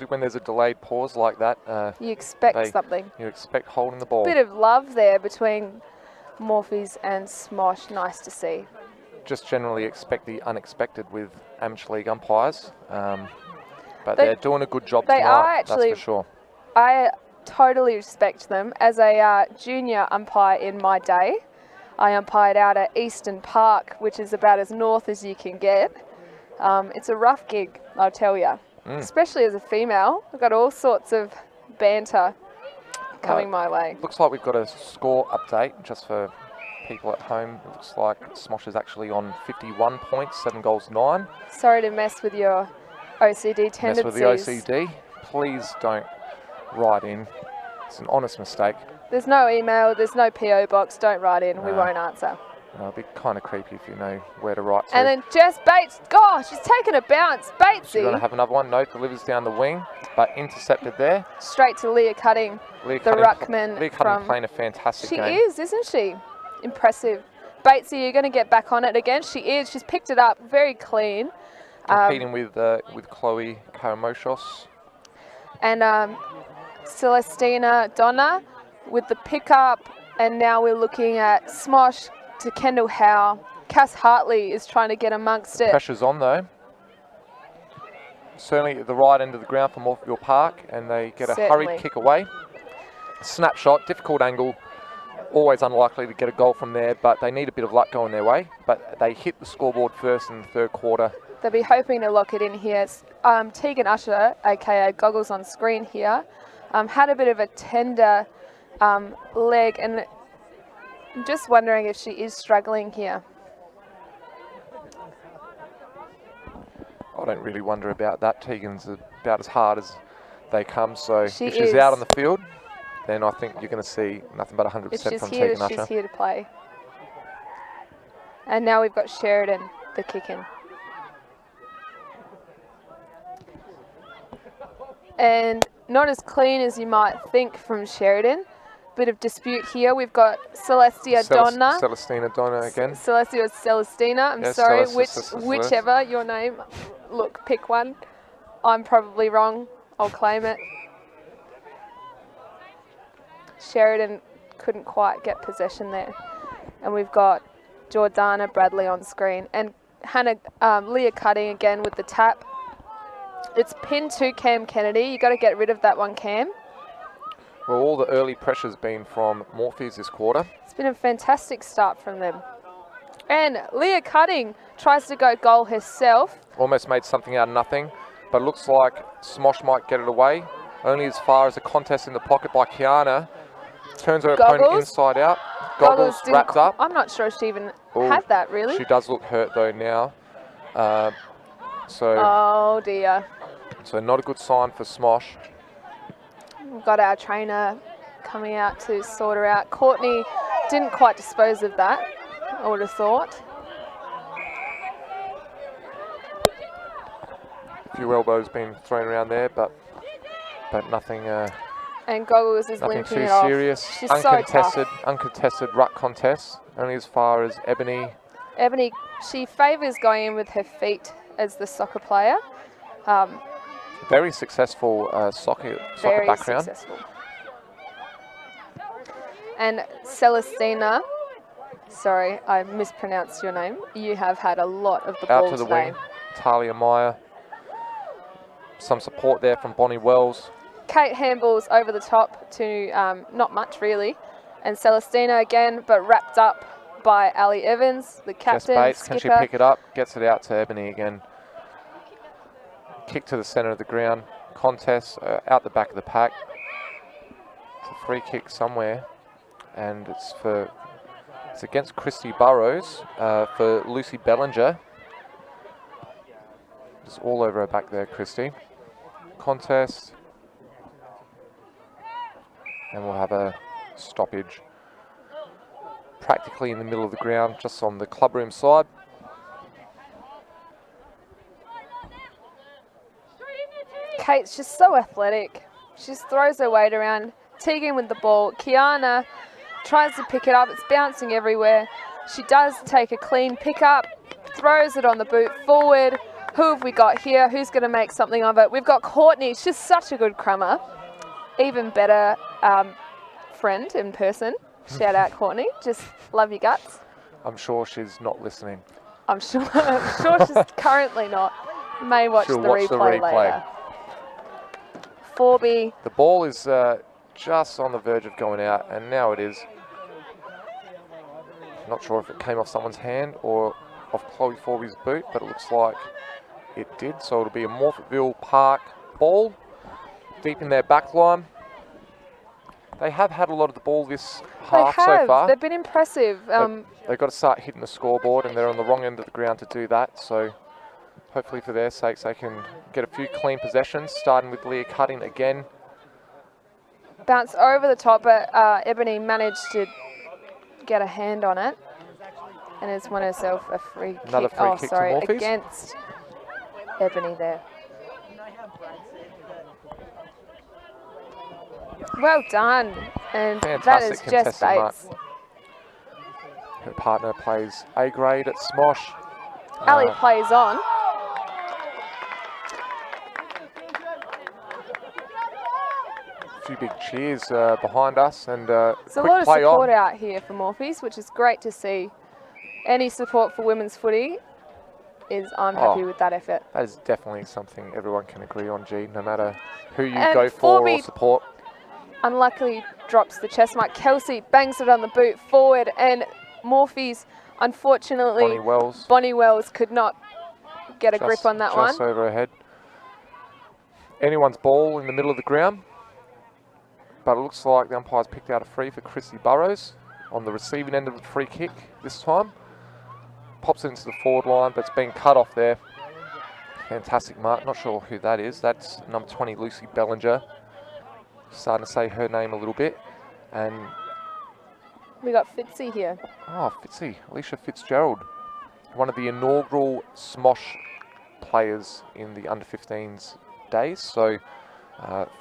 B: when there's a delayed pause like that,
C: you expect something.
B: You expect holding the ball.
C: Bit of love there between Morphies and SMOSH. Nice to see.
B: Just generally expect the unexpected with amateur league umpires, but they're doing a good job tonight. They are actually, that's for sure.
C: I totally respect them. As a junior umpire in my day, I umpired out at Eastern Park, which is about as north as you can get. It's a rough gig, I'll tell you. Especially as a female. I've got all sorts of banter coming my way.
B: Looks like we've got a score update just for people at home. It looks like SMOSH is actually on 51 points, 7 goals, 9.
C: Sorry to mess with your OCD tendencies.
B: Mess with the OCD. Please don't write in. It's an honest mistake.
C: There's no email, there's no PO box. Don't write in, we won't answer.
B: It'd be kind of creepy if you know where to write to.
C: And then Jess Bates, gosh, she's taken a bounce. Batesy.
B: She's going to have another one. No, delivers down the wing, but intercepted there.
C: Straight to Leah Cutting, ruckman.
B: Leah Cutting playing a fantastic game.
C: She is, isn't she? Impressive. Batesy, you're going to get back on it again. She is. She's picked it up very clean.
B: Competing with Chloe Karamoshos.
C: And Celestina Donna with the pickup, and now we're looking at SMOSH to Kendall Howe. Cass Hartley is trying to get amongst it.
B: Pressure's on though. Certainly at the right end of the ground for Morphettville Park, and they get a hurried kick away. Snapshot, difficult angle, always unlikely to get a goal from there, but they need a bit of luck going their way. But they hit the scoreboard first in the third quarter.
C: They'll be hoping to lock it in here. Tegan Usher, aka Goggles on screen here, had a bit of a tender leg, and I'm just wondering if she is struggling here.
B: I don't really wonder about that. Tegan's about as hard as they come, so if she's
C: is.
B: out on the field, then I think you're going to see nothing but 100% from Tegan Usher.
C: She's here to play. And now we've got Sheridan, the kick-in. And not as clean as you might think from Sheridan. Bit of dispute here. We've got Celestina Donna.
B: Celestina Donna again.
C: Celestia or Celestina. I'm sorry, whichever your name. Look, pick one. I'm probably wrong. I'll claim it. Sheridan couldn't quite get possession there. And we've got Jordana Bradley on screen. And Leah Cutting again with the tap. It's pinned to Cam Kennedy. You got to get rid of that one, Cam.
B: Well, all the early pressure's been from Morphees this quarter.
C: It's been a fantastic start from them. And Leah Cutting tries to go goal herself.
B: Almost made something out of nothing, but looks like SMOSH might get it away. Only as far as a contest in the pocket by Kiana. Turns her opponent inside out. Goggles wrapped up.
C: I'm not sure she even had that, really.
B: She does look hurt, though, now.
C: Oh, dear.
B: So not a good sign for SMOSH.
C: We've got our trainer coming out to sort her out. Courtney didn't quite dispose of that, I would have thought.
B: A few elbows being thrown around there, but nothing.
C: And Goggles is
B: nothing
C: limping
B: too
C: it off.
B: serious.
C: She's so tough.
B: Uncontested ruck contest. Only as far as Ebony.
C: Ebony, she favours going in with her feet as the soccer player.
B: Very successful soccer
C: very
B: background.
C: Successful. And Celestina, sorry, I mispronounced your name. You have had a lot of the ball
B: out to the
C: today.
B: wing, Talia Meyer. Some support there from Bonnie Wells.
C: Kate handballs over the top to not much really. And Celestina again, but wrapped up by Ali Evans, the captain,
B: Bates,
C: skipper.
B: can she pick it up? Gets it out to Ebony again. Kick to the centre of the ground. Contest out the back of the pack. It's a free kick somewhere. And it's against Christy Burrows for Lucy Bellinger. Just all over her back there, Christy. Contest. And we'll have a stoppage practically in the middle of the ground, just on the clubroom side.
C: Kate's just so athletic. She just throws her weight around. Tegan with the ball. Kiana tries to pick it up. It's bouncing everywhere. She does take a clean pick up, throws it on the boot forward. Who have we got here? Who's going to make something of it? We've got Courtney. She's such a good crummer. Even better friend in person. Shout out, Courtney. Just love your guts.
B: I'm sure she's not listening.
C: I'm sure she's currently not. May watch the replay later. Forby.
B: The ball is just on the verge of going out, and now it is. Not sure if it came off someone's hand or off Chloe Forby's boot, but it looks like it did. So it'll be a Morphettville Park ball deep in their back line. They have had a lot of the ball this half so far.
C: They've been impressive.
B: They've got to start hitting the scoreboard, and they're on the wrong end of the ground to do that. So hopefully for their sakes, they can get a few clean possessions, starting with Leah Cutting again.
C: Bounce over the top, but Ebony managed to get a hand on it and has won herself a free kick.
B: Another free kick to Morphees.
C: Against Ebony there. Well done. And
B: fantastic
C: that is Jess Bates.
B: Her partner plays A grade at SMOSH.
C: Ali plays on.
B: few big cheers behind us, and
C: There's a
B: quick
C: lot of
B: play
C: support
B: on.
C: out here for Morphies, which is great to see. Any support for women's footy I'm happy with that effort.
B: That is definitely something everyone can agree on, G, no matter who you
C: And
B: go for or
C: Forby
B: support.
C: unluckily drops the chest mark. Kelsey bangs it on the boot forward, and Morphies, unfortunately, Bonnie Wells could not get a grip on that one.
B: Just over her head. Anyone's ball in the middle of the ground, but it looks like the umpire's picked out a free for Chrissy Burrows on the receiving end of the free kick this time. Pops it into the forward line, but it's been cut off there. Fantastic mark. Not sure who that is. That's number 20, Lucy Bellinger. Starting to say her name a little bit. And
C: we got Fitzy here.
B: oh, Fitzy, Alicia Fitzgerald. One of the inaugural SMOSH players in the under-15s days. So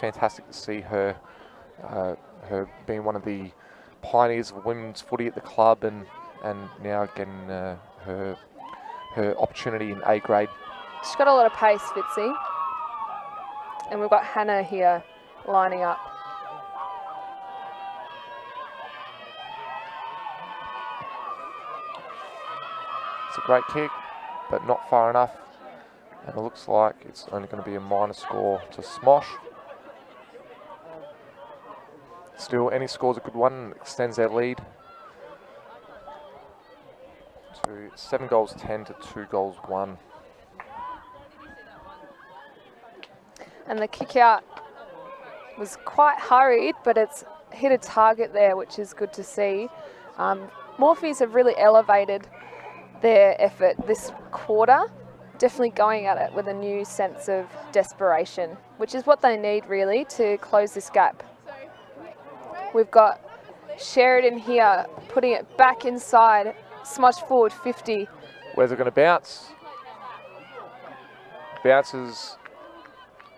B: fantastic to see her, her being one of the pioneers of women's footy at the club, and now getting her opportunity in A grade.
C: She's got a lot of pace, Fitzy. And we've got Hannah here lining up.
B: It's a great kick, but not far enough. And it looks like it's only going to be a minor score to SMOSH. Still, any score's a good one, extends their lead to 7 goals 10 to 2 goals 1.
C: And the kick out was quite hurried, but it's hit a target there, which is good to see. Morphies have really elevated their effort this quarter, definitely going at it with a new sense of desperation, which is what they need really to close this gap. We've got Sheridan here putting it back inside, SMOSH forward 50.
B: Where's it going to bounce? Bounces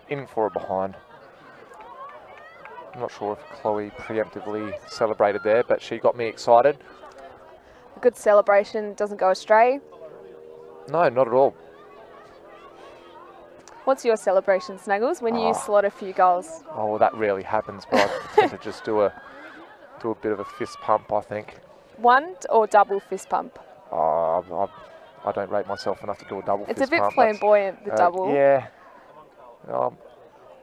B: in for a behind. I'm not sure if Chloe preemptively celebrated there, but she got me excited.
C: A good celebration, doesn't go astray.
B: No, not at all.
C: What's your celebration, Snuggles, when you slot a few goals?
B: Oh, well, that rarely happens, but I tend to just do a bit of a fist pump, I think.
C: One or double fist pump?
B: I don't rate myself enough to do a double fist pump.
C: It's a bit flamboyant, the double.
B: Yeah.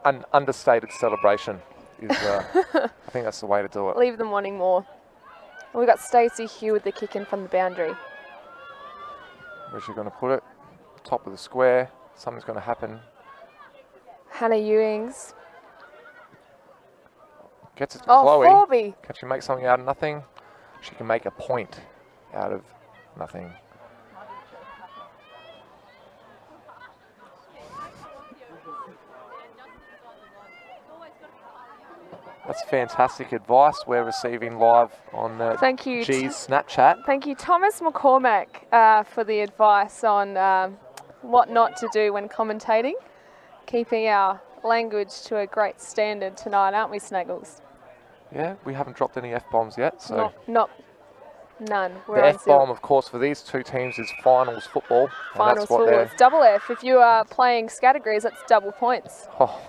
B: An understated celebration is, I think that's the way to do it.
C: Leave them wanting more. We've got Stacey here with the kick in from the boundary.
B: Where's she going to put it? Top of the square. Something's going to happen.
C: Hannah Ewings.
B: Gets it to Chloe.
C: Forby.
B: Can she make something out of nothing? She can make a point out of nothing. That's fantastic advice we're receiving live on
C: Thank you.
B: G's Snapchat.
C: Thank you, Thomas McCormack, for the advice on what not to do when commentating. Keeping our language to a great standard tonight, aren't we, Snuggles?
B: Yeah, we haven't dropped any F-bombs yet. So
C: None.
B: The F-bomb, of course, for these two teams is finals football.
C: Finals football. It's double F. If you are playing categories, that's double points.
B: Oh,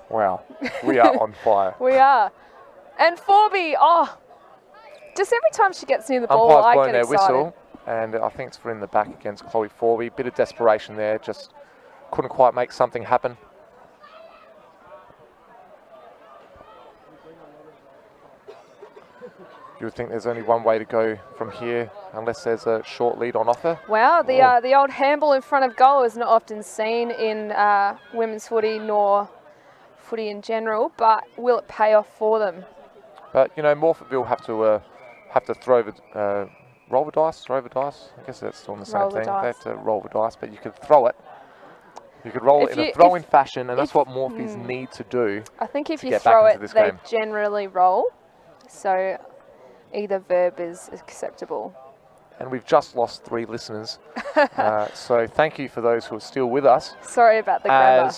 B: wow. We are on fire.
C: We are. And Forby, just every time she gets near the ball,
B: Umpire's
C: I get
B: blown their
C: excited.
B: whistle, and I think it's for in the back against Chloe Forby. Bit of desperation there, just couldn't quite make something happen. You would think there's only one way to go from here, unless there's a short lead on offer.
C: Wow, the old handball in front of goal is not often seen in women's footy nor footy in general, but will it pay off for them?
B: But you know, Morphettville have to throw the roll the dice. I guess that's still the same thing. They have to roll the dice, but you could throw it. You could roll it in a throw-in fashion, and that's what Morphies need to do.
C: I think if you throw it, they generally roll. So either verb is acceptable.
B: And we've just lost 3 listeners. So thank you for those who are still with us.
C: Sorry about the grammar.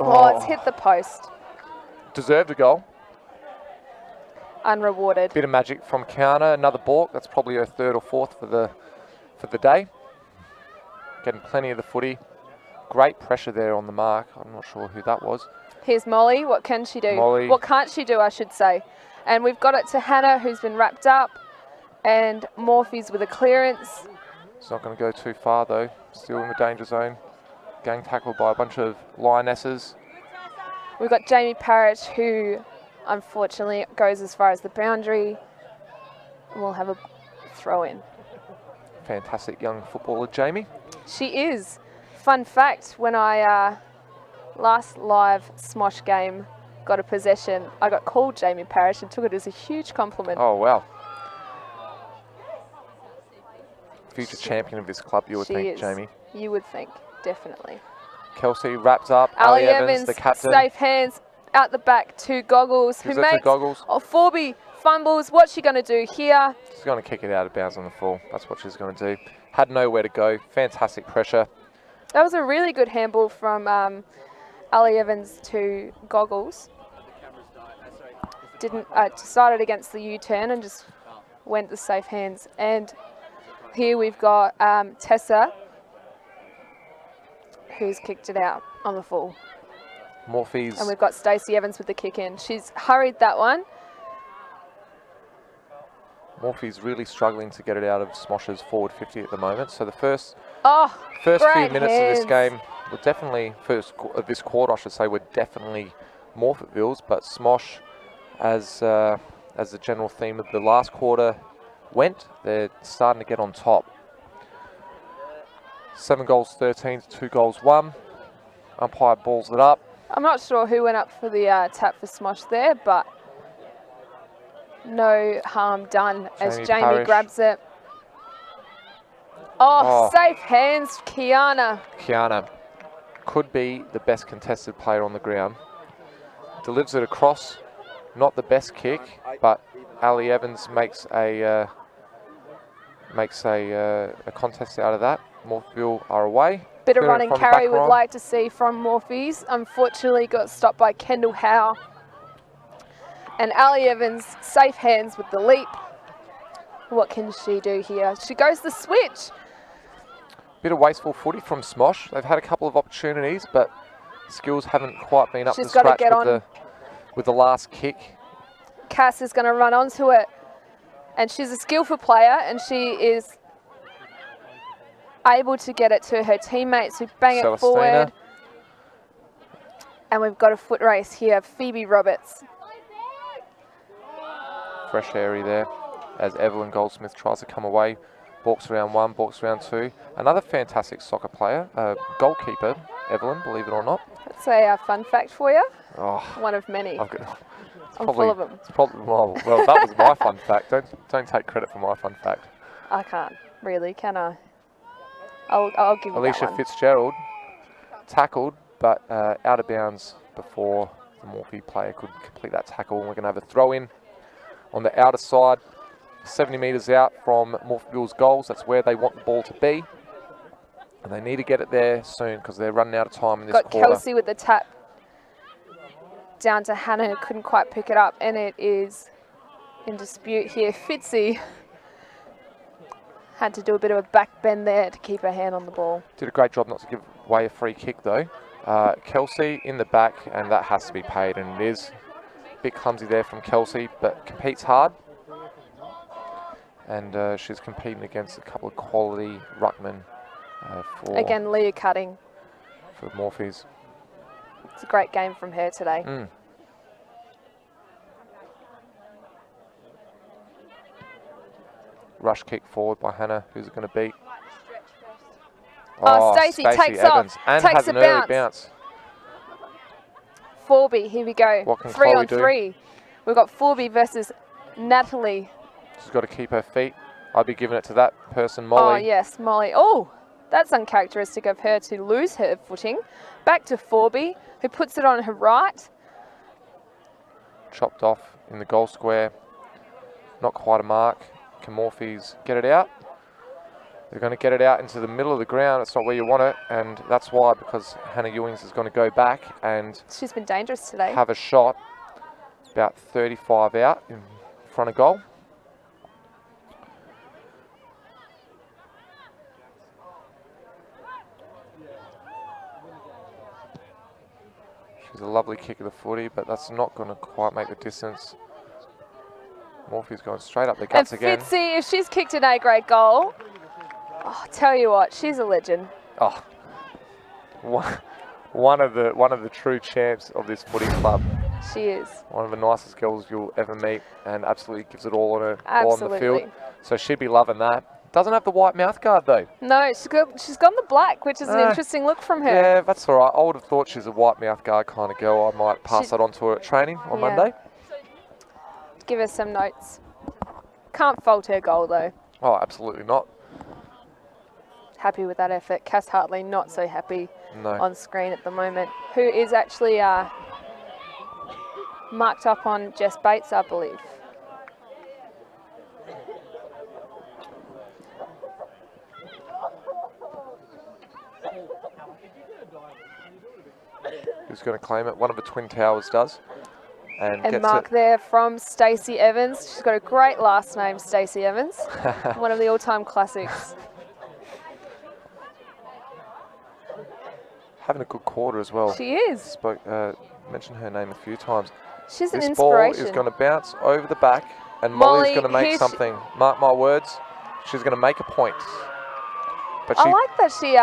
C: It's hit the post.
B: Deserved a goal.
C: Unrewarded.
B: Bit of magic from Kiana. Another balk. That's probably her 3rd or 4th for the day. Getting plenty of the footy. Great pressure there on the mark. I'm not sure who that was.
C: Here's Molly. What can she do?
B: Molly.
C: What can't she do, I should say. And we've got it to Hannah, who's been wrapped up. And Morphy's with a clearance.
B: It's not going to go too far, though. Still in the danger zone. Gang tackled by a bunch of lionesses.
C: We've got Jamie Parrish, who unfortunately goes as far as the boundary. And we'll have a throw in.
B: Fantastic young footballer, Jamie.
C: She is. Fun fact, when I last live SMOSH game got a possession, I got called Jamie Parrish and took it as a huge compliment.
B: Oh, wow. Future champion of this club, you would
C: She
B: think,
C: is.
B: Jamie.
C: You would think, definitely.
B: Kelsey wraps up.
C: Ali
B: Evans, the captain.
C: safe hands out the back to Goggles,
B: Gives
C: who
B: it to
C: makes
B: Goggles.
C: Forby fumbles. What's she going to do here?
B: She's going to kick it out of bounds on the full. That's what she's going to do. Had nowhere to go. Fantastic pressure.
C: That was a really good handball from Ali Evans to Goggles. Decided against the U-turn and just went the safe hands. And here we've got Tessa, who's kicked it out on the full.
B: Morphy's.
C: And we've got Stacey Evans with the kick in. She's hurried that one.
B: Morphy's really struggling to get it out of SMOSH's forward 50 at the moment. So the first
C: Great
B: few minutes of
C: hands.
B: this game were definitely, this quarter I should say, were definitely Morphettville's, but SMOSH, as the general theme of the last quarter went, they're starting to get on top. 7 goals 13 to 2 goals 1. Umpire balls it up.
C: I'm not sure who went up for the tap for SMOSH there, but no harm done as Jamie
B: Parrish
C: grabs it. Oh, safe hands, Kiana.
B: Kiana could be the best contested player on the ground. Delivers it across, not the best kick, but Ali Evans makes a contest out of that. Morphettville are away.
C: Bit of
B: Clear it
C: running
B: from the
C: carry
B: back
C: would
B: line.
C: like to see from Morphy's. Unfortunately got stopped by Kendall Howe. And Ali Evans, safe hands with the leap. What can she do here? She goes the switch.
B: Bit of wasteful footy from SMOSH. They've had a couple of opportunities, but skills haven't quite been up
C: She's
B: to
C: gotta
B: scratch
C: get
B: with the last kick.
C: Cass is going to run onto it. And she's a skillful player, and she is able to get it to her teammates who bang it
B: Celestina.
C: forward. And we've got a foot race here. Phoebe Roberts.
B: Fresh area there as Evelyn Goldsmith tries to come away. Balks round 1, balks round 2. Another fantastic soccer player, goalkeeper, Evelyn, believe it or not.
C: That's a fun fact for you.
B: Oh,
C: One of many.
B: I'm
C: full of them.
B: It's probably, well, that was my fun fact. Don't take credit for my fun fact.
C: I can't really, can I? I'll give you
B: Alicia
C: that one.
B: Fitzgerald tackled, but out of bounds before the Morphe player could complete that tackle. And we're going to have a throw in on the outer side, 70 metres out from Morphettville's goals. That's where they want the ball to be. And they need to get it there soon because they're running out of time in this
C: Got
B: quarter.
C: Kelsey with the tap down to Hannah, who couldn't quite pick it up, and it is in dispute here. Fitzy had to do a bit of a back bend there to keep her hand on the ball.
B: Did a great job not to give away a free kick though. Kelsey in the back, and that has to be paid, and it is a bit clumsy there from Kelsey, but competes hard. And she's competing against a couple of quality ruckmen
C: Again, Leah Cutting.
B: for Morphe's.
C: It's a great game from her today.
B: Rush kick forward by Hannah. Who's it going to beat?
C: Oh, Stacey takes
B: Evans
C: off,
B: and
C: takes
B: has
C: a
B: an early bounce.
C: Forby, here we go.
B: What can
C: 3
B: Chloe
C: on
B: do?
C: 3. We've got Forby versus Natalie.
B: She's got to keep her feet. I'd be giving it to that person, Molly.
C: Oh, yes, Molly. Oh, that's uncharacteristic of her to lose her footing. Back to Forby, who puts it on her right.
B: Chopped off in the goal square. Not quite a mark. Can Morphe's get it out? They're going to get it out into the middle of the ground. It's not where you want it, and that's why, because Hannah Ewings is going to go back and
C: She's been dangerous today.
B: have a shot about 35 out in front of goal. It's a lovely kick of the footy, but that's not going to quite make the distance. Morphy's going straight up the guts
C: And
B: again.
C: Fitzy, if she's kicked an A-grade goal, oh, tell you what, she's a legend.
B: Oh, one of the true champs of this footy club.
C: She is.
B: One of the nicest girls you'll ever meet, and absolutely gives it all on the field. So she'd be loving that. Doesn't have the white mouth guard though.
C: No, she's gone the black, which is an interesting look from her.
B: Yeah, that's all right. I would have thought she's a white mouth guard kind of girl. I might pass that on to her at training on Monday.
C: Give her some notes. Can't fault her goal though.
B: Oh, absolutely not.
C: Happy with that effort. Cass Hartley not so happy
B: No.
C: on screen at the moment. Who is actually marked up on Jess Bates, I believe.
B: Who's going to claim it? One of the Twin Towers does. And gets
C: mark
B: it.
C: there from Stacey Evans. She's got a great last name, Stacey Evans. One of the all-time classics.
B: Having a good quarter as well.
C: She is.
B: Mentioned her name a few times.
C: She's an
B: this
C: inspiration.
B: Ball is going to bounce over the back, and Molly's going to make something. Mark my words, she's going to make a point. But
C: I like that she,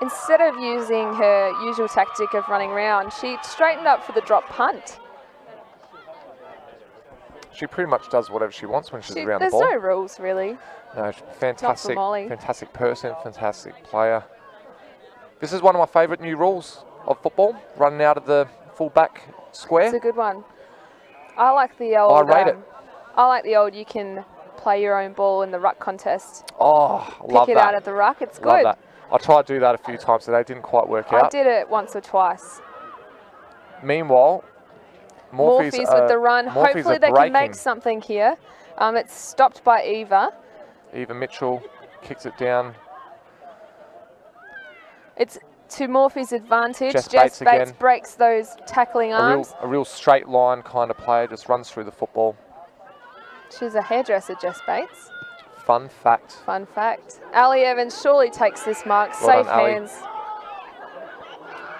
C: instead of using her usual tactic of running around, she straightened up for the drop punt.
B: She pretty much does whatever she wants when she's around the ball.
C: There's no rules, really.
B: No, fantastic,
C: Molly.
B: fantastic person, fantastic player. This is one of my favourite new rules of football, running out of the full-back square.
C: It's a good one. I like the old...
B: I rate it.
C: I like the old, you can play your own ball in the ruck contest.
B: Oh, love that.
C: Pick it out of the ruck, it's good.
B: Love that. I tried to do that a few times today, didn't quite work out.
C: I did it once or twice.
B: Meanwhile,
C: Morphy's with the run. Hopefully they can make something here. It's stopped by Eva.
B: Eva Mitchell kicks it down.
C: It's to Morphy's advantage.
B: Jess
C: Bates breaks those tackling arms.
B: A real straight line kind of player, just runs through the football.
C: She's a hairdresser, Jess Bates.
B: Fun fact.
C: Fun fact. Ali Evans surely takes this mark. Safe hands.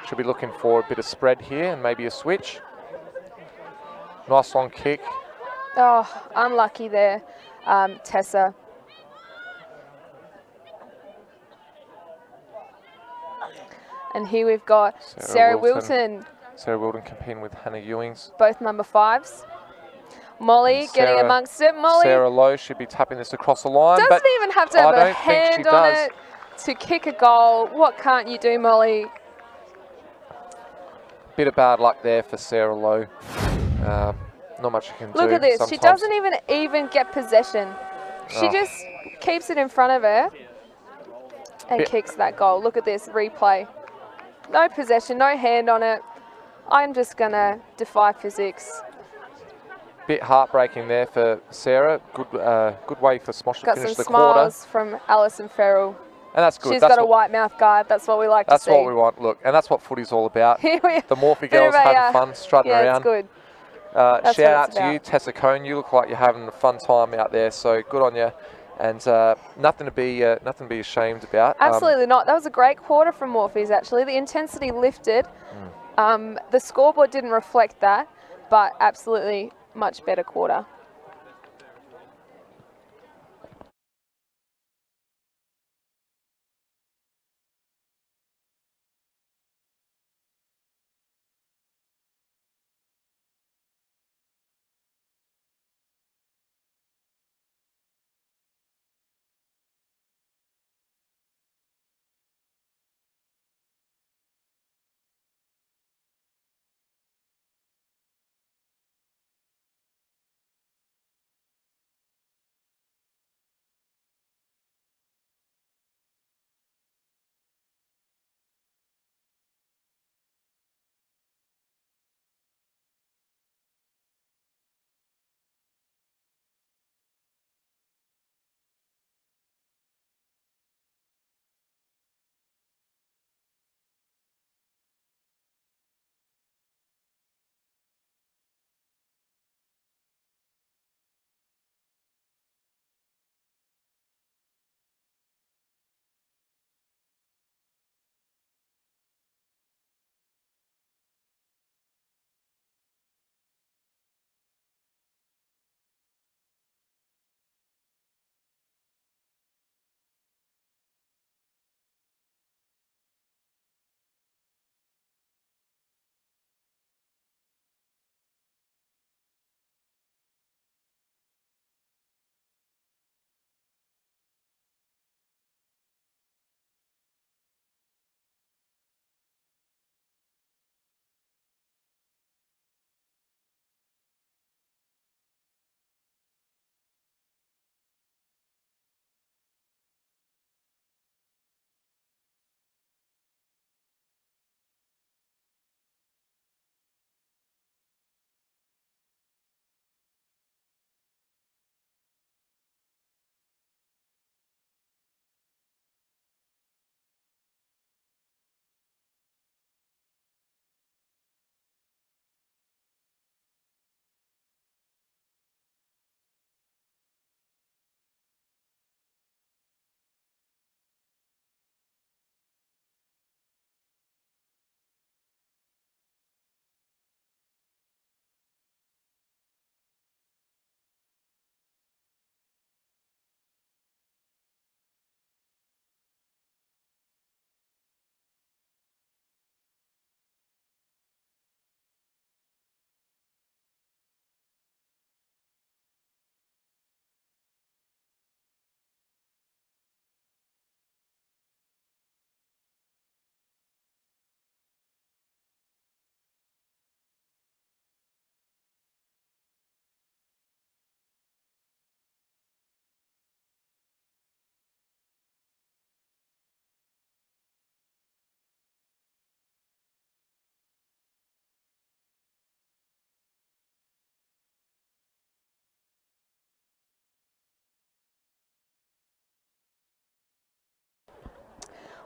B: Should be looking for a bit of spread here and maybe a switch. Nice long kick.
C: Oh, unlucky there, Tessa. And here we've got Sarah Wilton.
B: Sarah Wilton competing with Hannah Ewings.
C: Both number 5s. Molly getting amongst it. Molly.
B: Sarah Lowe should be tapping this across the line.
C: Doesn't even have to have a hand on it to kick a goal. What can't you do, Molly?
B: Bit of bad luck there for Sarah Lowe. Not much you can do.
C: Look at this.
B: Sometimes.
C: She doesn't even get possession. She just keeps it in front of her and kicks that goal. Look at this replay. No possession, no hand on it. I'm just going to defy physics.
B: Bit heartbreaking there for Sarah. Good way for SMOSH to finish the quarter.
C: Got some smiles from Alison Farrell.
B: And that's good.
C: She's got a white mouth guard. That's what we like to see.
B: That's what we want. Look, and that's what footy's all about. The Morphy girls having fun, strutting around.
C: Yeah, it's good.
B: Shout out to you, Tessa Cone. You look like you're having a fun time out there. So good on you. And nothing to be ashamed about.
C: Absolutely not. That was a great quarter from Morphy's, actually. The intensity lifted. The scoreboard didn't reflect that, but absolutely much better quarter.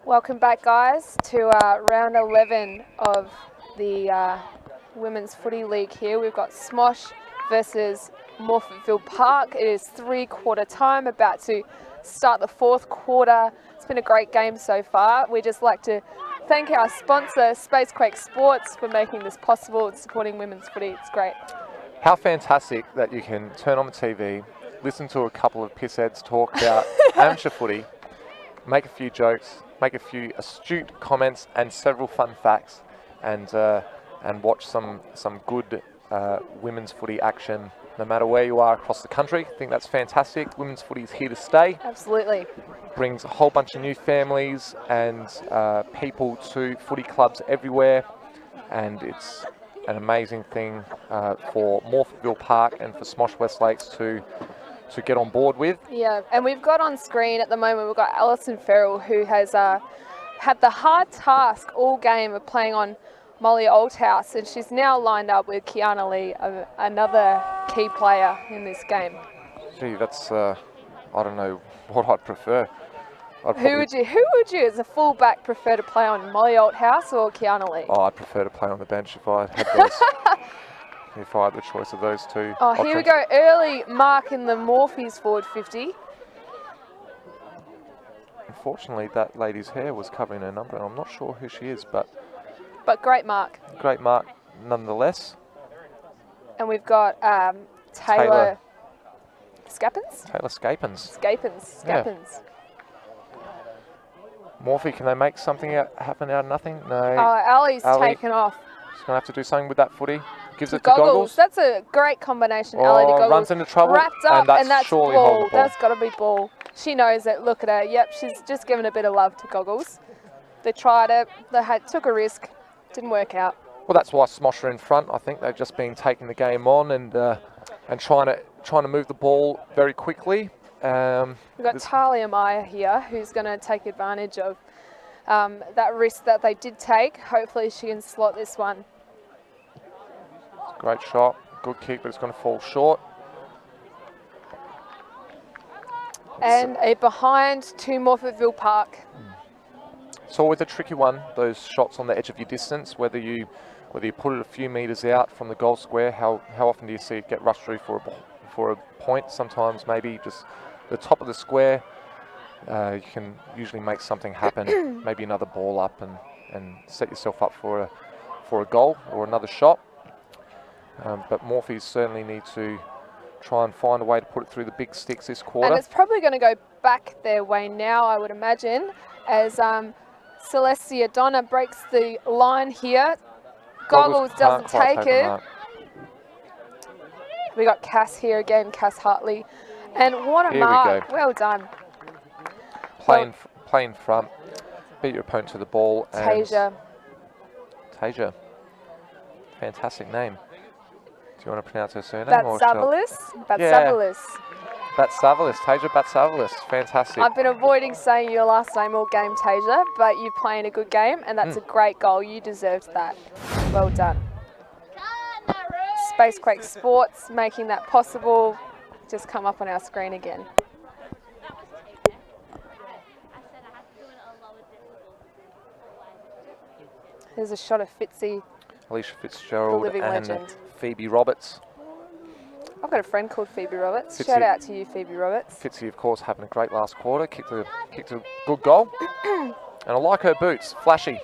C: Welcome back, guys, to round 11 of the Women's Footy League here. We've got SMOSH versus Morphettville Park. It is 3/4 time, about to start the 4th quarter. It's been a great game so far. We just like to thank our sponsor, Spacequake Sports, for making this possible and supporting women's footy. It's great.
B: How fantastic that you can turn on the TV, listen to a couple of pissheads talk about amateur footy, make a few jokes, make a few astute comments and several fun facts, and watch some good women's footy action no matter where you are across the country. I think that's fantastic. Women's footy is here to stay.
C: Absolutely.
B: Brings a whole bunch of new families and people to footy clubs everywhere, and it's an amazing thing for Morphettville Park and for SMOSH West Lakes to get on board with.
C: Yeah, and we've got on screen at the moment, we've got Alison Farrell, who has had the hard task all game of playing on Molly Oldhouse, and she's now lined up with Kiana Lee, another key player in this game.
B: Gee, that's, I don't know what I'd prefer.
C: Who would you as a fullback prefer to play on, Molly Oldhouse or Kiana Lee?
B: Oh, I'd prefer to play on the bench if I had those. If I had the choice of those two.
C: Oh, here we go. Early mark in the Morphies forward 50.
B: Unfortunately, that lady's hair was covering her number, and I'm not sure who she is, but
C: great mark.
B: Great mark, nonetheless.
C: And we've got Taylor Scapins?
B: Taylor Scapins.
C: Scapins.
B: Yeah. Morphy, can they make something happen out of nothing? No.
C: Ali's taken off.
B: She's going to have to do something with that footy. Gives it to
C: Goggles.
B: Goggles.
C: That's a great combination, Ali to Goggles.
B: Runs into trouble.
C: Wrapped up,
B: and that's surely
C: ball.
B: ball.
C: That's got to be ball. She knows it. Look at her. Yep, she's just given a bit of love to Goggles. They tried it. They took a risk. Didn't work out.
B: Well, that's why SMOSH are in front. I think they've just been taking the game on and trying to move the ball very quickly.
C: We've got Talia Meyer here, who's going to take advantage of that risk that they did take. Hopefully she can slot this one.
B: Great shot, good kick, but it's going to fall short.
C: And a behind to Morphettville Park.
B: It's always a tricky one, those shots on the edge of your distance, whether you put it a few metres out from the goal square. How often do you see it get rushed through for a point? Sometimes maybe just the top of the square. You can usually make something happen, maybe another ball up and set yourself up for a goal or another shot. But Morphies certainly need to try and find a way to put it through the big sticks this quarter.
C: And it's probably going to go back their way now, I would imagine, as Celestia Donna breaks the line here. Goggles doesn't take it. We got Cass here again, Cass Hartley. And what a mark. Well done.
B: Play in front, beat your opponent to the ball.
C: Tasia.
B: Fantastic name. Do you want to pronounce her surname?
C: Batsavalis.
B: Tasia Batsavalis. Fantastic.
C: I've been avoiding saying your last name all game, Tasia, but you're playing a good game, and that's a great goal. You deserved that. Well done. Spacequake Sports making that possible. Just come up on our screen again. There's a shot of Fitzy.
B: Alicia Fitzgerald
C: the living
B: and
C: legend.
B: Phoebe Roberts.
C: I've got a friend called Phoebe Roberts. Shout out to you, Phoebe Roberts.
B: Fitzy, of course, having a great last quarter. Kicked a good goal. And I like her boots. Flashy.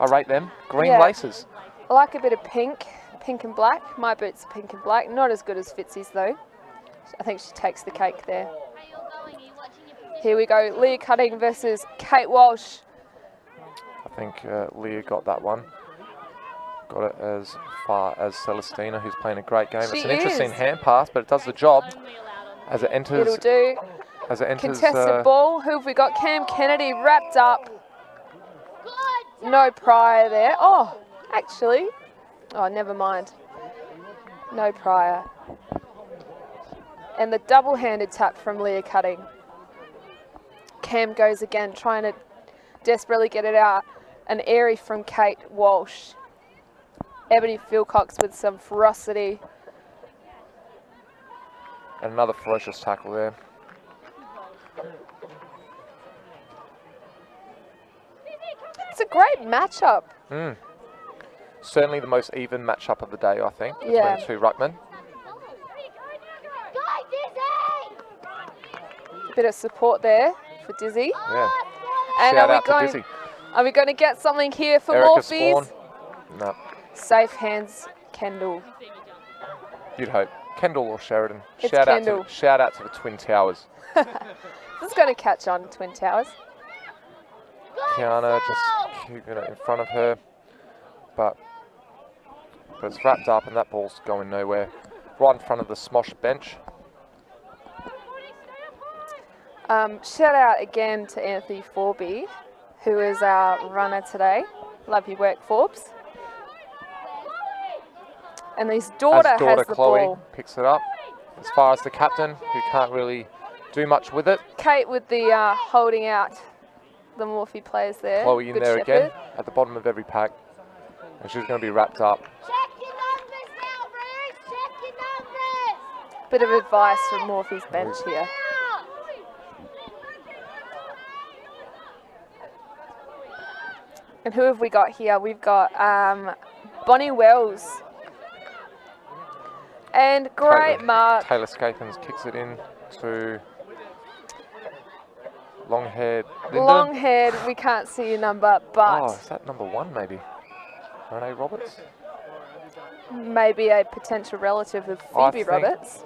B: I rate them. Green laces.
C: I like a bit of pink and black. My boots are pink and black. Not as good as Fitzy's, though. I think she takes the cake there. Here we go. Leah Cutting versus Kate Walsh.
B: I think Leah got that one. Got it as far as Celestina, who's playing a great game. It's an interesting hand pass, but it does the job as it enters.
C: It'll do.
B: As it enters.
C: Contested ball. Who have we got? Cam Kennedy wrapped up. No prior there. Oh, actually. Oh, never mind. No prior. And the double-handed tap from Leah Cutting. Cam goes again, trying to desperately get it out. An airy from Kate Walsh. Ebony Philcox with some ferocity.
B: And another ferocious tackle there.
C: great matchup.
B: Certainly the most even matchup of the day, I think,
C: Yeah.
B: between two ruckmen.
C: Bit of support there for Dizzy.
B: Yeah.
C: And
B: Shout out to Dizzy.
C: are we going to get something here for
B: Erica
C: Morphies?
B: Spawn. No,
C: Safe hands, Kendall.
B: you'd hope. Kendall or Sheridan.
C: It's
B: Shout
C: Kendall.
B: out to the Twin Towers.
C: This is going to catch on, Twin Towers.
B: Kiana just keeping it in front of her, but it's wrapped up and that ball's going nowhere. Right in front of the SMOSH bench.
C: Shout out again to Anthony Forby, who is our runner today. Love your work, Forbes. And his daughter has the
B: Chloe
C: ball.
B: picks it up. As far as the captain, who can't really do much with it.
C: Kate with the holding out the Morphe players there.
B: Chloe in
C: Good
B: there
C: shepherd.
B: again, at the bottom of every pack. And she's going to be wrapped up.
D: Check your numbers now, Bruce. Check your numbers.
C: Bit of advice from Morphe's bench here. And who have we got here? We've got Bonnie Wells. And great mark.
B: Taylor Scapins kicks it in to long-haired Linda.
C: Long-haired, we can't see your number, but
B: Oh, is that number 1 maybe? Renee Roberts?
C: maybe a potential relative of
B: I
C: Phoebe
B: think-
C: Roberts.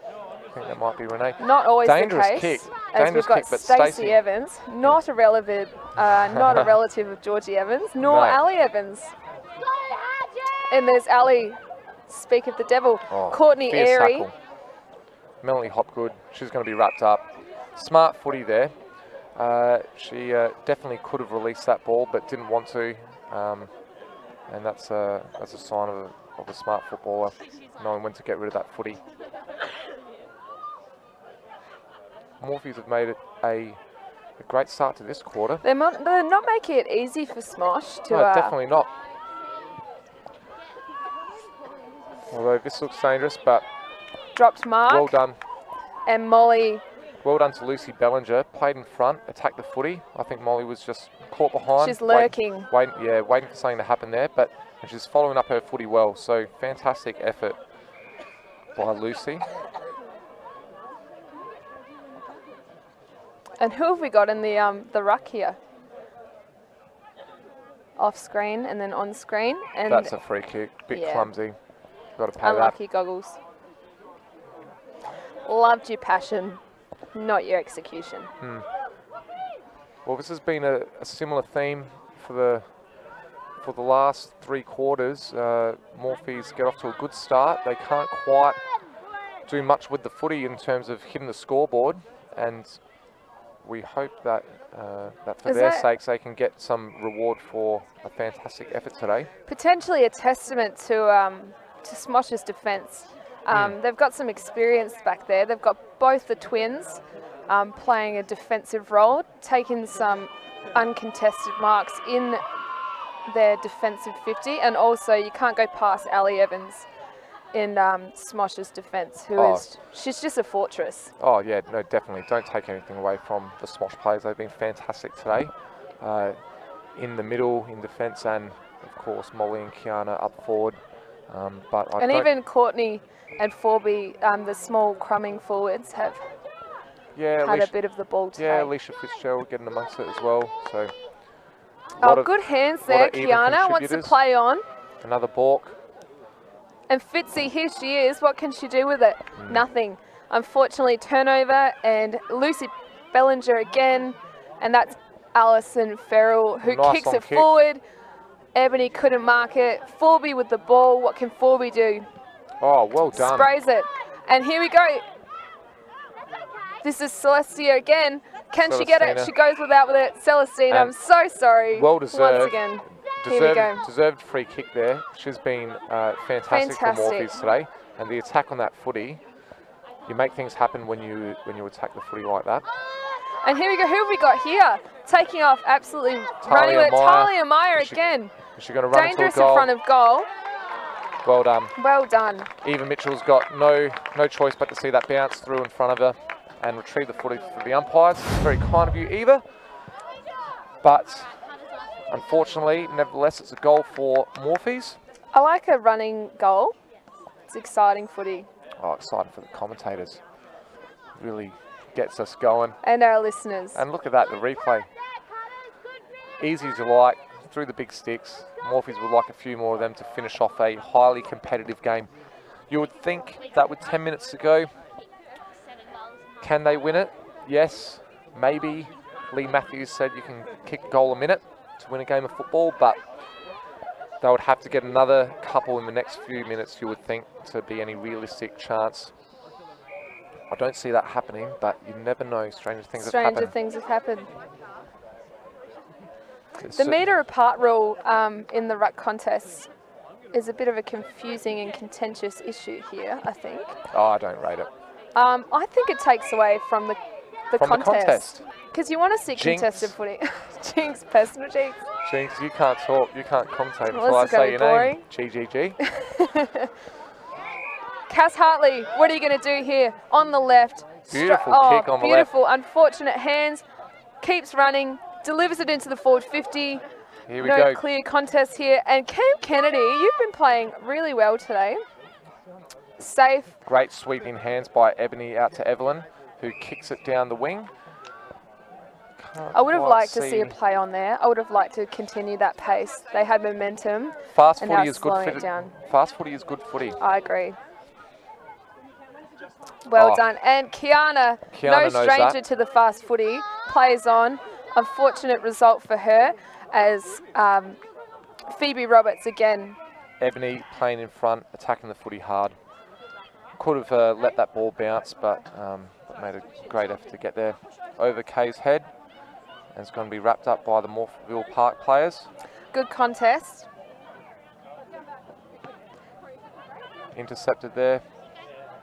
B: I think that might be Renee.
C: Not always
B: Dangerous
C: the case,
B: kick.
C: as
B: Dangerous
C: we've got
B: kick, but
C: Stacey
B: Stacey.
C: Evans, not a relative of Georgie Evans, nor
B: No.
C: Ali Evans. And there's Ali, speak of the devil,
B: Oh,
C: Courtney
B: fierce
C: Airy.
B: tackle. Melanie Hopgood, she's going to be wrapped up. Smart footy there. She definitely could have released that ball, but didn't want to. And that's a sign of a smart footballer, knowing when to get rid of that footy. Morphees have made it a great start to this quarter.
C: They're not making it easy for Smosh to.
B: No, definitely not. Although this looks dangerous, but
C: Dropped Mark.
B: well done.
C: And Molly.
B: Well done to Lucy Bellinger. Played in front, attacked the footy. I think Molly was just caught behind.
C: She's lurking.
B: Waiting for something to happen there, and she's following up her footy well. So fantastic effort by Lucy.
C: And who have we got in the ruck here? Off screen and then on screen. And
B: That's a free kick. Bit
C: Yeah.
B: clumsy. Got to pay
C: unlucky goggles. Loved your passion, not your execution.
B: that. Well, this has been a similar theme for the last 3 quarters. Morphees get off to a good start. They can't quite do much with the footy in terms of hitting the scoreboard, and we hope that for
C: Is
B: their
C: that-
B: sakes they can get some reward for a fantastic effort today.
C: Potentially a testament to Smosh's defence. They've got some experience back there. They've got both the twins playing a defensive role, taking some uncontested marks in their defensive 50, and also you can't go past Ali Evans in Smosh's defence, she's just a fortress.
B: Oh yeah, no, definitely. Don't take anything away from the SMOSH players. They've been fantastic today. In the middle, in defence, and of course Molly and Kiana up forward. But
C: Even Courtney and Forby, the small crumbing forwards, have had a bit of the ball today.
B: Yeah, Alicia Fitzgerald getting amongst it as well. So
C: Good hands there.
B: of even
C: Kiana wants to
B: contributors.
C: play on.
B: Another balk.
C: And Fitzy, here she is. What can she do with it? Nothing. Unfortunately, turnover, and Lucy Bellinger again. And that's Alison Farrell, who
B: Nice
C: kicks
B: long
C: it
B: kick.
C: forward. Ebony couldn't mark it. Forby with the ball. What can Forby do?
B: Oh, well done.
C: Sprays it. And here we go. This is Celestia again. Can she get it?
B: Celestina.
C: She goes without with it. Celestina, I'm
B: And
C: so sorry.
B: well deserved.
C: Once again. Here we go.
B: Deserved free kick there. She's been fantastic for Morphees today. And the attack on that footy, you make things happen when you attack the footy like that.
C: And here we go. Who have we got here? Taking off, absolutely running with it.
B: Meyer.
C: Talia Meyer
B: Is she-
C: again.
B: Is she going to run
C: Dangerous
B: into a
C: in
B: goal?
C: front of goal.
B: Well done.
C: Well done.
B: Eva Mitchell's got no choice but to see that bounce through in front of her and retrieve the footy for the umpires. Very kind of you, Eva. But Unfortunately, nevertheless, it's a goal for Morphies.
C: I like a running goal. It's exciting footy.
B: Oh, exciting for the commentators. Really gets us going.
C: And our listeners.
B: And look at that, the replay. Easy as you like, through the big sticks. Morphies would like a few more of them to finish off a highly competitive game. You would think that with 10 minutes to go, can they win it? Yes, maybe. Lee Matthews said you can kick a goal a minute to win a game of football, but they would have to get another couple in the next few minutes, you would think, to be any realistic chance. I don't see that happening, but you never know. Stranger things have happened.
C: Stranger things have happened. The metre apart rule in the ruck contest is a bit of a confusing and contentious issue here, I think.
B: Oh, I don't rate it.
C: I think it takes away from the contest. Because you want to see
B: Jinx.
C: contested footy. Jinx, personal jinx.
B: Jinx, you can't talk, you can't commentate
C: Well,
B: until I
C: this is gonna
B: say
C: be
B: your
C: boring.
B: name. GGG.
C: Cass Hartley, what are you going to do here? On the left.
B: Beautiful kick on the
C: beautiful, unfortunate hands. Keeps running, delivers it into the forward 50.
B: Here we
C: No
B: go.
C: clear contest here. And Cam Kennedy, you've been playing really well today. Safe.
B: Great sweeping hands by Ebony out to Evelyn, who kicks it down the wing.
C: I would have liked to see a play on there. I would have liked to continue that pace. They had momentum.
B: Fast
C: and
B: footy
C: now
B: is good
C: slowing
B: footy.
C: it down.
B: Fast footy is good footy.
C: I agree. Well
B: Oh.
C: done. And Kiana,
B: Kiana
C: no
B: knows
C: stranger
B: that.
C: to the fast footy, plays on. Unfortunate result for her as Phoebe Roberts again.
B: Ebony playing in front, attacking the footy hard. Could have let that ball bounce, but made a great effort to get there. Over Kay's head. And it's going to be wrapped up by the Morphettville Park players.
C: Good contest.
B: Intercepted there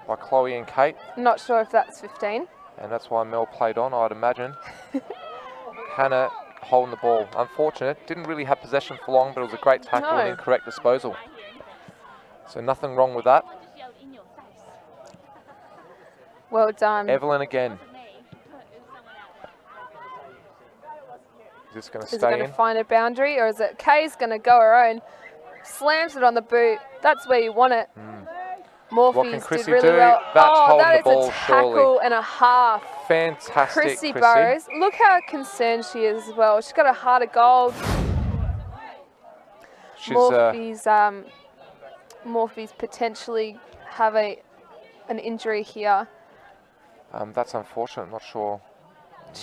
B: by Chloe and Kate.
C: Not sure if that's 15.
B: And that's why Mel played on, I'd imagine. Hannah holding the ball. Unfortunate. Didn't really have possession for long, but it was a great tackle and incorrect disposal. So nothing wrong with that.
C: Well done.
B: Evelyn again. Is this going to
C: Is it
B: stay
C: going
B: in?
C: to find a boundary, or is it Kay's going to go her own? Slams it on the boot. That's where you want it.
B: What can
C: Morpheus did
B: Chrissy
C: really
B: do?
C: well.
B: That's holding
C: that
B: the
C: is
B: ball,
C: a tackle
B: surely.
C: and a half.
B: Fantastic,
C: Chrissy
B: Chrissy.
C: Burrows. Look how concerned she is as well. She's got a heart of gold.
B: She's
C: Morpheus potentially have an injury here.
B: that's unfortunate. I'm not sure.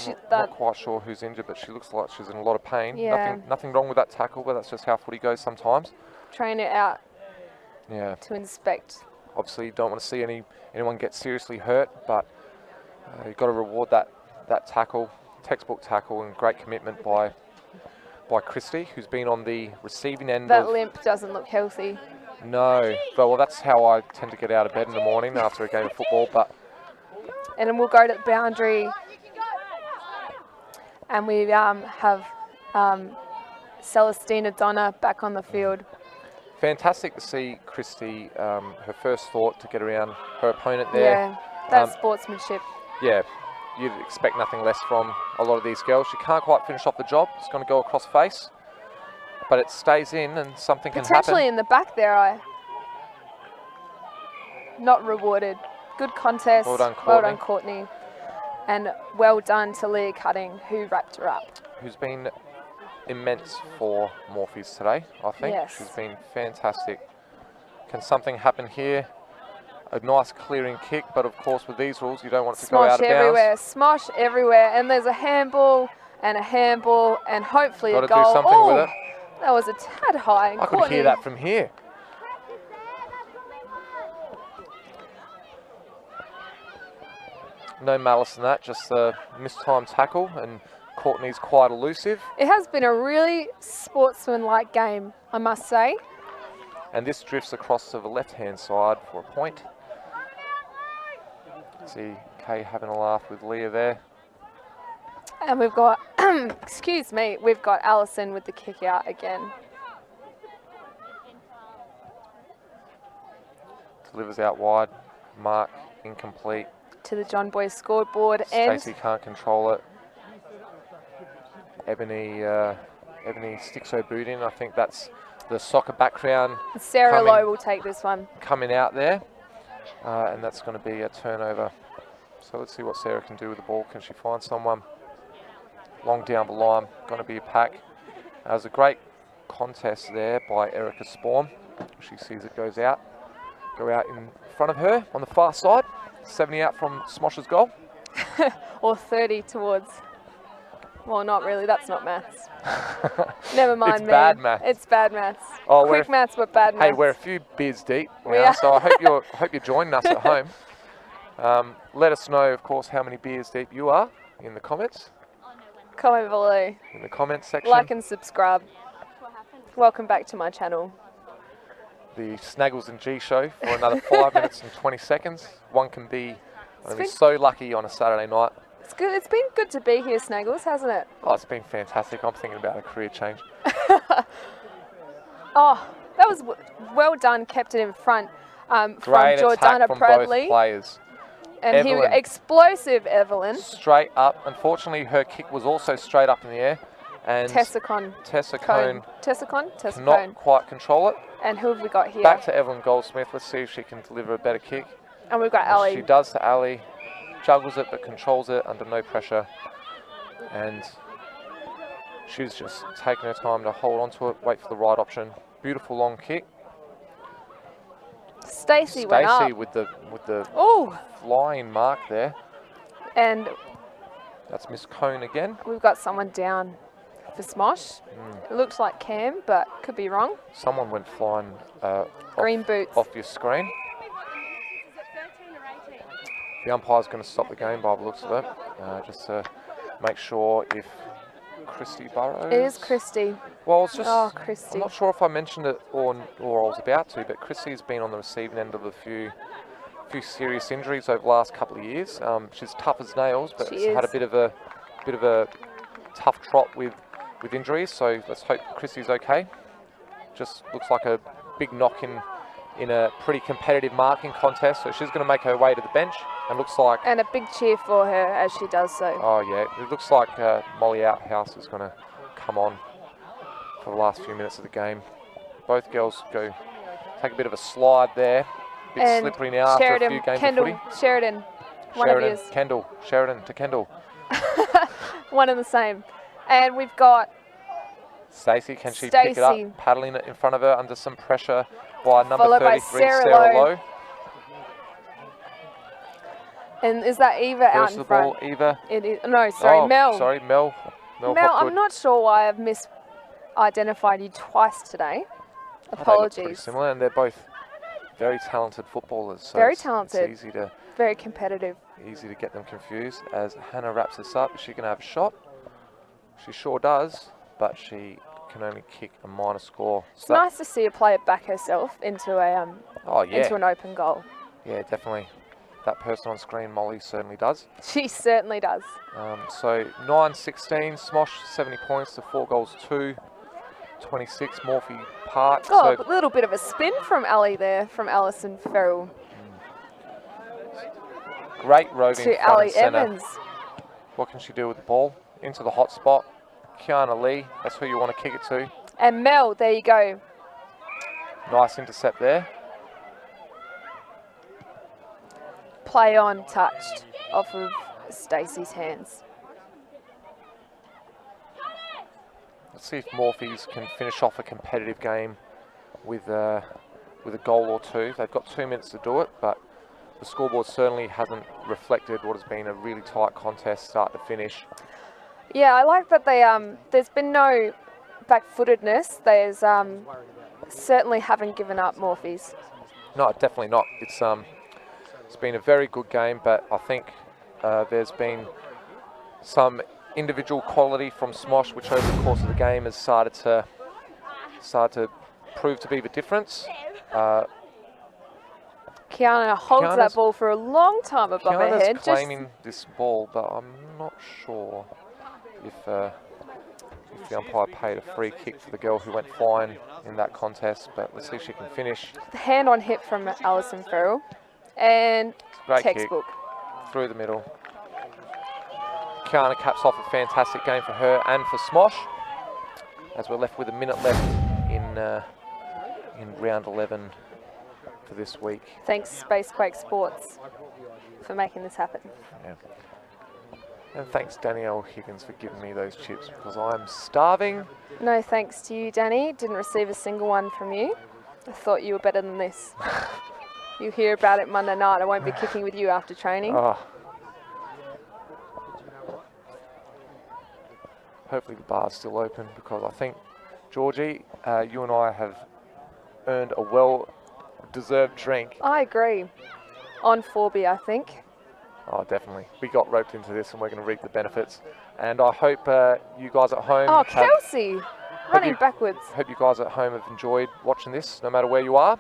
B: Not
C: That
B: quite sure who's injured, but she looks like she's in a lot of pain.
C: Yeah.
B: Nothing wrong with that tackle, but that's just how footy goes sometimes.
C: trainer out
B: Yeah.
C: to inspect.
B: Obviously, you don't want to see anyone get seriously hurt, but you've got to reward that tackle, textbook tackle, and great commitment by Christy, who's been on the receiving end
C: That
B: of...
C: limp doesn't look healthy.
B: No, well, that's how I tend to get out of bed in the morning after a game of football, but...
C: And then we'll go to the boundary. And we have Celestina Donna back on the field.
B: Fantastic to see Christy, her first thought to get around her opponent there.
C: Yeah, that's sportsmanship.
B: Yeah, you'd expect nothing less from a lot of these girls. She can't quite finish off the job. It's going to go across face, but it stays in and something can happen.
C: Potentially in the back there, not rewarded. Good contest.
B: Well done,
C: Well done, Courtney. And well done to Leah Cutting, who wrapped her up.
B: Who's been immense for Morpheus today, I think.
C: Yes.
B: She's been fantastic. Can something happen here? A nice clearing kick, but of course with these rules you don't want it to go out of
C: everywhere,
B: bounds.
C: smosh everywhere, and there's a handball, and hopefully
B: Got
C: a
B: to
C: goal.
B: do something with it.
C: That was a tad high. And
B: I could hear that from here. No malice in that, just a mistimed tackle, and Courtney's quite elusive.
C: It has been a really sportsman-like game, I must say.
B: And this drifts across to the left-hand side for a point. See Kay having a laugh with Leah there.
C: And we've got, excuse me, we've got Alison with the kick out again.
B: Delivers out wide, mark incomplete.
C: To the John Boy scoreboard, and
B: Stacey can't control it. Ebony Ebony sticks her boot in. I think that's the soccer background
C: Sarah Lowe will take this one.
B: coming out there. And that's going to be a turnover. So let's see what Sarah can do with the ball. Can she find someone? Long down the line, going to be a pack. There's a great contest there by Erica Spawn. She sees it goes out. Go out in front of her on the far side. 70 out from SMOSH's goal.
C: Or 30 towards. Well, not really. That's not maths. Never mind,
B: It's
C: man.
B: bad maths.
C: It's bad maths.
B: Oh,
C: Quick maths, but bad maths.
B: Hey, we're a few beers deep now,
C: We are.
B: so I hope you're joining us at home. Let us know, of course, how many beers deep you are in the comments.
C: Comment below.
B: In the comments section.
C: Like and subscribe. Welcome back to my channel.
B: The Snaggles and G show for another 5 minutes and 20 seconds. One can be
C: been-
B: so lucky on a Saturday night.
C: It's good. It's been good to be here, Snaggles, hasn't it?
B: Oh, it's been fantastic. I'm thinking about a career change.
C: Oh, that was well done. Kept it in front from
B: Great attack
C: Jordana
B: from
C: Bradley.
B: both players.
C: And here we go.
B: Evelyn.
C: Explosive Evelyn.
B: Straight up. Unfortunately, her kick was also straight up in the air. And
C: Tessa
B: Cone
C: Cone.
B: cannot quite control it.
C: And who have we got here?
B: Back to Evelyn Goldsmith. Let's see if she can deliver a better kick.
C: And we've got Ali.
B: She does to Ali. Juggles it but controls it under no pressure. And she's just taking her time to hold on to it, wait for the right option. Beautiful long kick.
C: Stacey went up.
B: with the
C: Oh,
B: flying mark there.
C: and
B: That's Miss Cone again.
C: we've got someone down for SMOSH. It looks like Cam, but could be wrong.
B: Someone went flying
C: Green boots.
B: off your screen. The umpire's going to stop the game by the looks of it, just to make sure if Christy Burrows...
C: It is Christy.
B: Well, it's just...
C: Oh, Christy.
B: I'm not sure if I mentioned it or I was about to, but Christy's been on the receiving end of a few serious injuries over the last couple of years. She's tough as nails, but
C: She
B: has had a
C: is.
B: bit of a tough trot with injuries. So let's hope Christy's okay. Just looks like a big knock in a pretty competitive marking contest. So she's going to make her way to the bench, and looks like...
C: And a big cheer for her as she does so.
B: Oh yeah, it looks like Molly Outhouse is going to come on for the last few minutes of the game. Both girls go take a bit of a slide there. Bit
C: And
B: slippery now after a few games
C: Kendall,
B: of footy.
C: Sheridan. One of yours.
B: Kendall, Sheridan to Kendall.
C: One and the same. And we've got
B: Stacey, can she pick it
C: Stacey.
B: up? Paddling it in front of her under some pressure by number
C: Followed by
B: 33,
C: Sarah
B: Sarah
C: Lowe.
B: Lowe.
C: And is that Eva out
B: First
C: in
B: of the ball,
C: front?
B: Eva.
C: It is. No, sorry,
B: Oh,
C: Mel.
B: Sorry, Mel.
C: Mel,
B: Hopgood.
C: I'm not sure why I've misidentified you twice today.
B: Oh, they look
C: Apologies.
B: pretty similar, and they're both very talented footballers. So
C: Very
B: it's
C: talented.
B: Easy to
C: Very competitive.
B: get them confused. As Hannah wraps this up, is she going to have a shot? She sure does, but she can only kick a minor score.
C: It's
B: So
C: nice to see her play it back herself into a
B: oh yeah,
C: into an open goal.
B: yeah, definitely. That person on screen, Molly, certainly does.
C: She certainly does.
B: So 9-16, SMOSH 70 points to 4 goals 2, 26 Morphy Park.
C: Oh,
B: So
C: a little bit of a spin from Ali there, from Alison Ferrell
B: great roving
C: to
B: front
C: Ali
B: and centre.
C: Evans.
B: What can she do with the ball? Into the hot spot. Kiana Lee, that's who you want to kick it to.
C: And Mel, there you go.
B: Nice intercept there.
C: Play on, touched off of Stacey's hands.
B: Let's see if Morphies can finish off a competitive game with a goal or two. They've got 2 minutes to do it, but the scoreboard certainly hasn't reflected what has been a really tight contest start to finish.
C: Yeah, I like that they there's been no back-footedness. There's certainly haven't given up Morphies.
B: No, definitely not. It's been a very good game, but I think there's been some individual quality from SMOSH, which over the course of the game has started to prove to be the difference.
C: Kiana holds that
B: Kiana's-
C: ball for a long time above her
B: Kiana's
C: head.
B: claiming this ball, but I'm not sure if the umpire paid a free kick for the girl who went flying in that contest. But let's see if she can finish.
C: The hand on hip from Alison Ferrell. And
B: Great
C: textbook.
B: kick through the middle. Kiana caps off a fantastic game for her and for SMOSH. as we're left with a minute left in round 11 for this week.
C: Thanks, Spacequake Sports, for making this happen.
B: Yeah. And thanks, Danielle Higgins, for giving me those chips because I'm starving.
C: No thanks to you, Danny. Didn't receive a single one from you. I thought you were better than this. You'll hear about it Monday night. I won't be kicking with you after training.
B: Oh. Hopefully the bar's still open because I think, Georgie, you and I have earned a well-deserved drink.
C: I agree. On 4B, I think.
B: Oh, definitely. We got roped into this and we're going to reap the benefits. And I hope you guys at home...
C: Oh, Kelsey! Running backwards.
B: Hope you guys at home have enjoyed watching this, no matter where you are.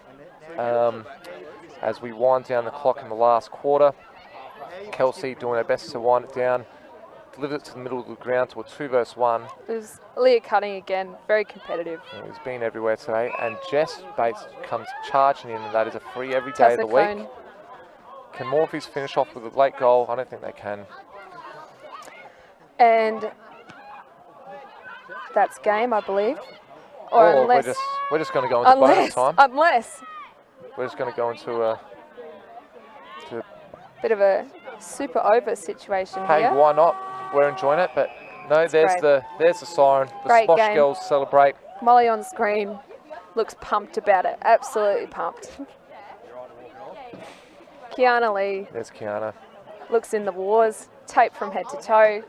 B: As we wind down the clock in the last quarter, Kelsey doing her best to wind it down. Delivered it to the middle of the ground to a 2 versus 1.
C: It was Leah Cutting again, very competitive.
B: He's been everywhere today. And Jess Bates comes charging in, and that is a free every day of the week. Can Morphees finish off with a late goal? I don't think they can.
C: And that's game, I believe. Or unless...
B: We're just going to go into bonus time.
C: Unless...
B: We're just going to go into a...
C: Bit of a super over situation
B: hey,
C: here.
B: Why not? We're enjoying it, but no, there's the siren. The
C: Great
B: SMOSH
C: game.
B: girls celebrate.
C: Molly on screen looks pumped about it. Absolutely pumped. Kiana Lee.
B: There's Kiana.
C: Looks in the wars. Tape from head to toe.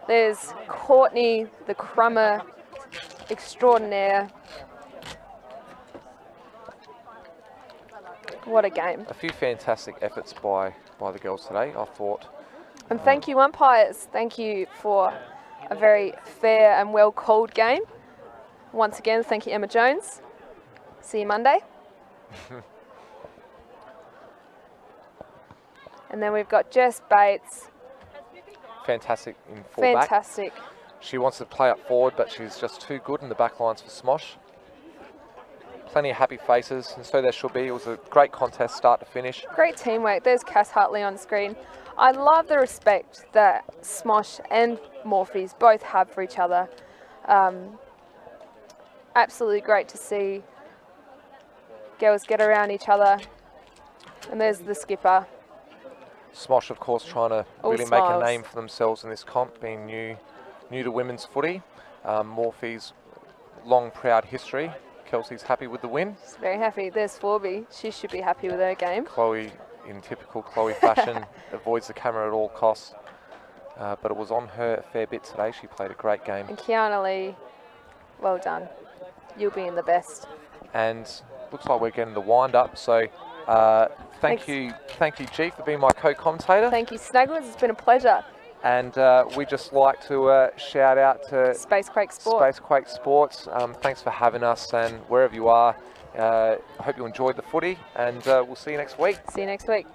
C: There's Courtney, the crummer extraordinaire. What a game.
B: A few fantastic efforts by the girls today, I thought.
C: And thank you, umpires. Thank you for a very fair and well called game. Once again, thank you, Emma Jones. See you Monday. And then we've got Jess Bates.
B: Fantastic in fullback.
C: Fantastic.
B: She wants to play up forward, but she's just too good in the back lines for SMOSH. Plenty of happy faces, and so there should be. It was a great contest, start to finish.
C: Great teamwork. There's Cass Hartley on screen. I love the respect that SMOSH and Morphees both have for each other. Absolutely great to see girls get around each other. And there's the skipper.
B: SMOSH, of course, trying to really make a name for themselves in this comp, being new to women's footy. Morphees' long, proud history. Kelsey's happy with the win.
C: She's very happy. There's Forby. She should be happy with her game.
B: Chloe, in typical Chloe fashion, avoids the camera at all costs. But it was on her a fair bit today. She played a great game.
C: And Kiana Lee, well done. You'll be in the best.
B: And looks like we're getting the wind up. So thank you, G, for being my co-commentator.
C: Thank you, Snaggles. It's been a pleasure.
B: And we just like to shout out to
C: Spacequake Sports.
B: Spacequake Sports. Thanks for having us, and wherever you are, I hope you enjoyed the footy, and we'll see you next week.
C: See you next week.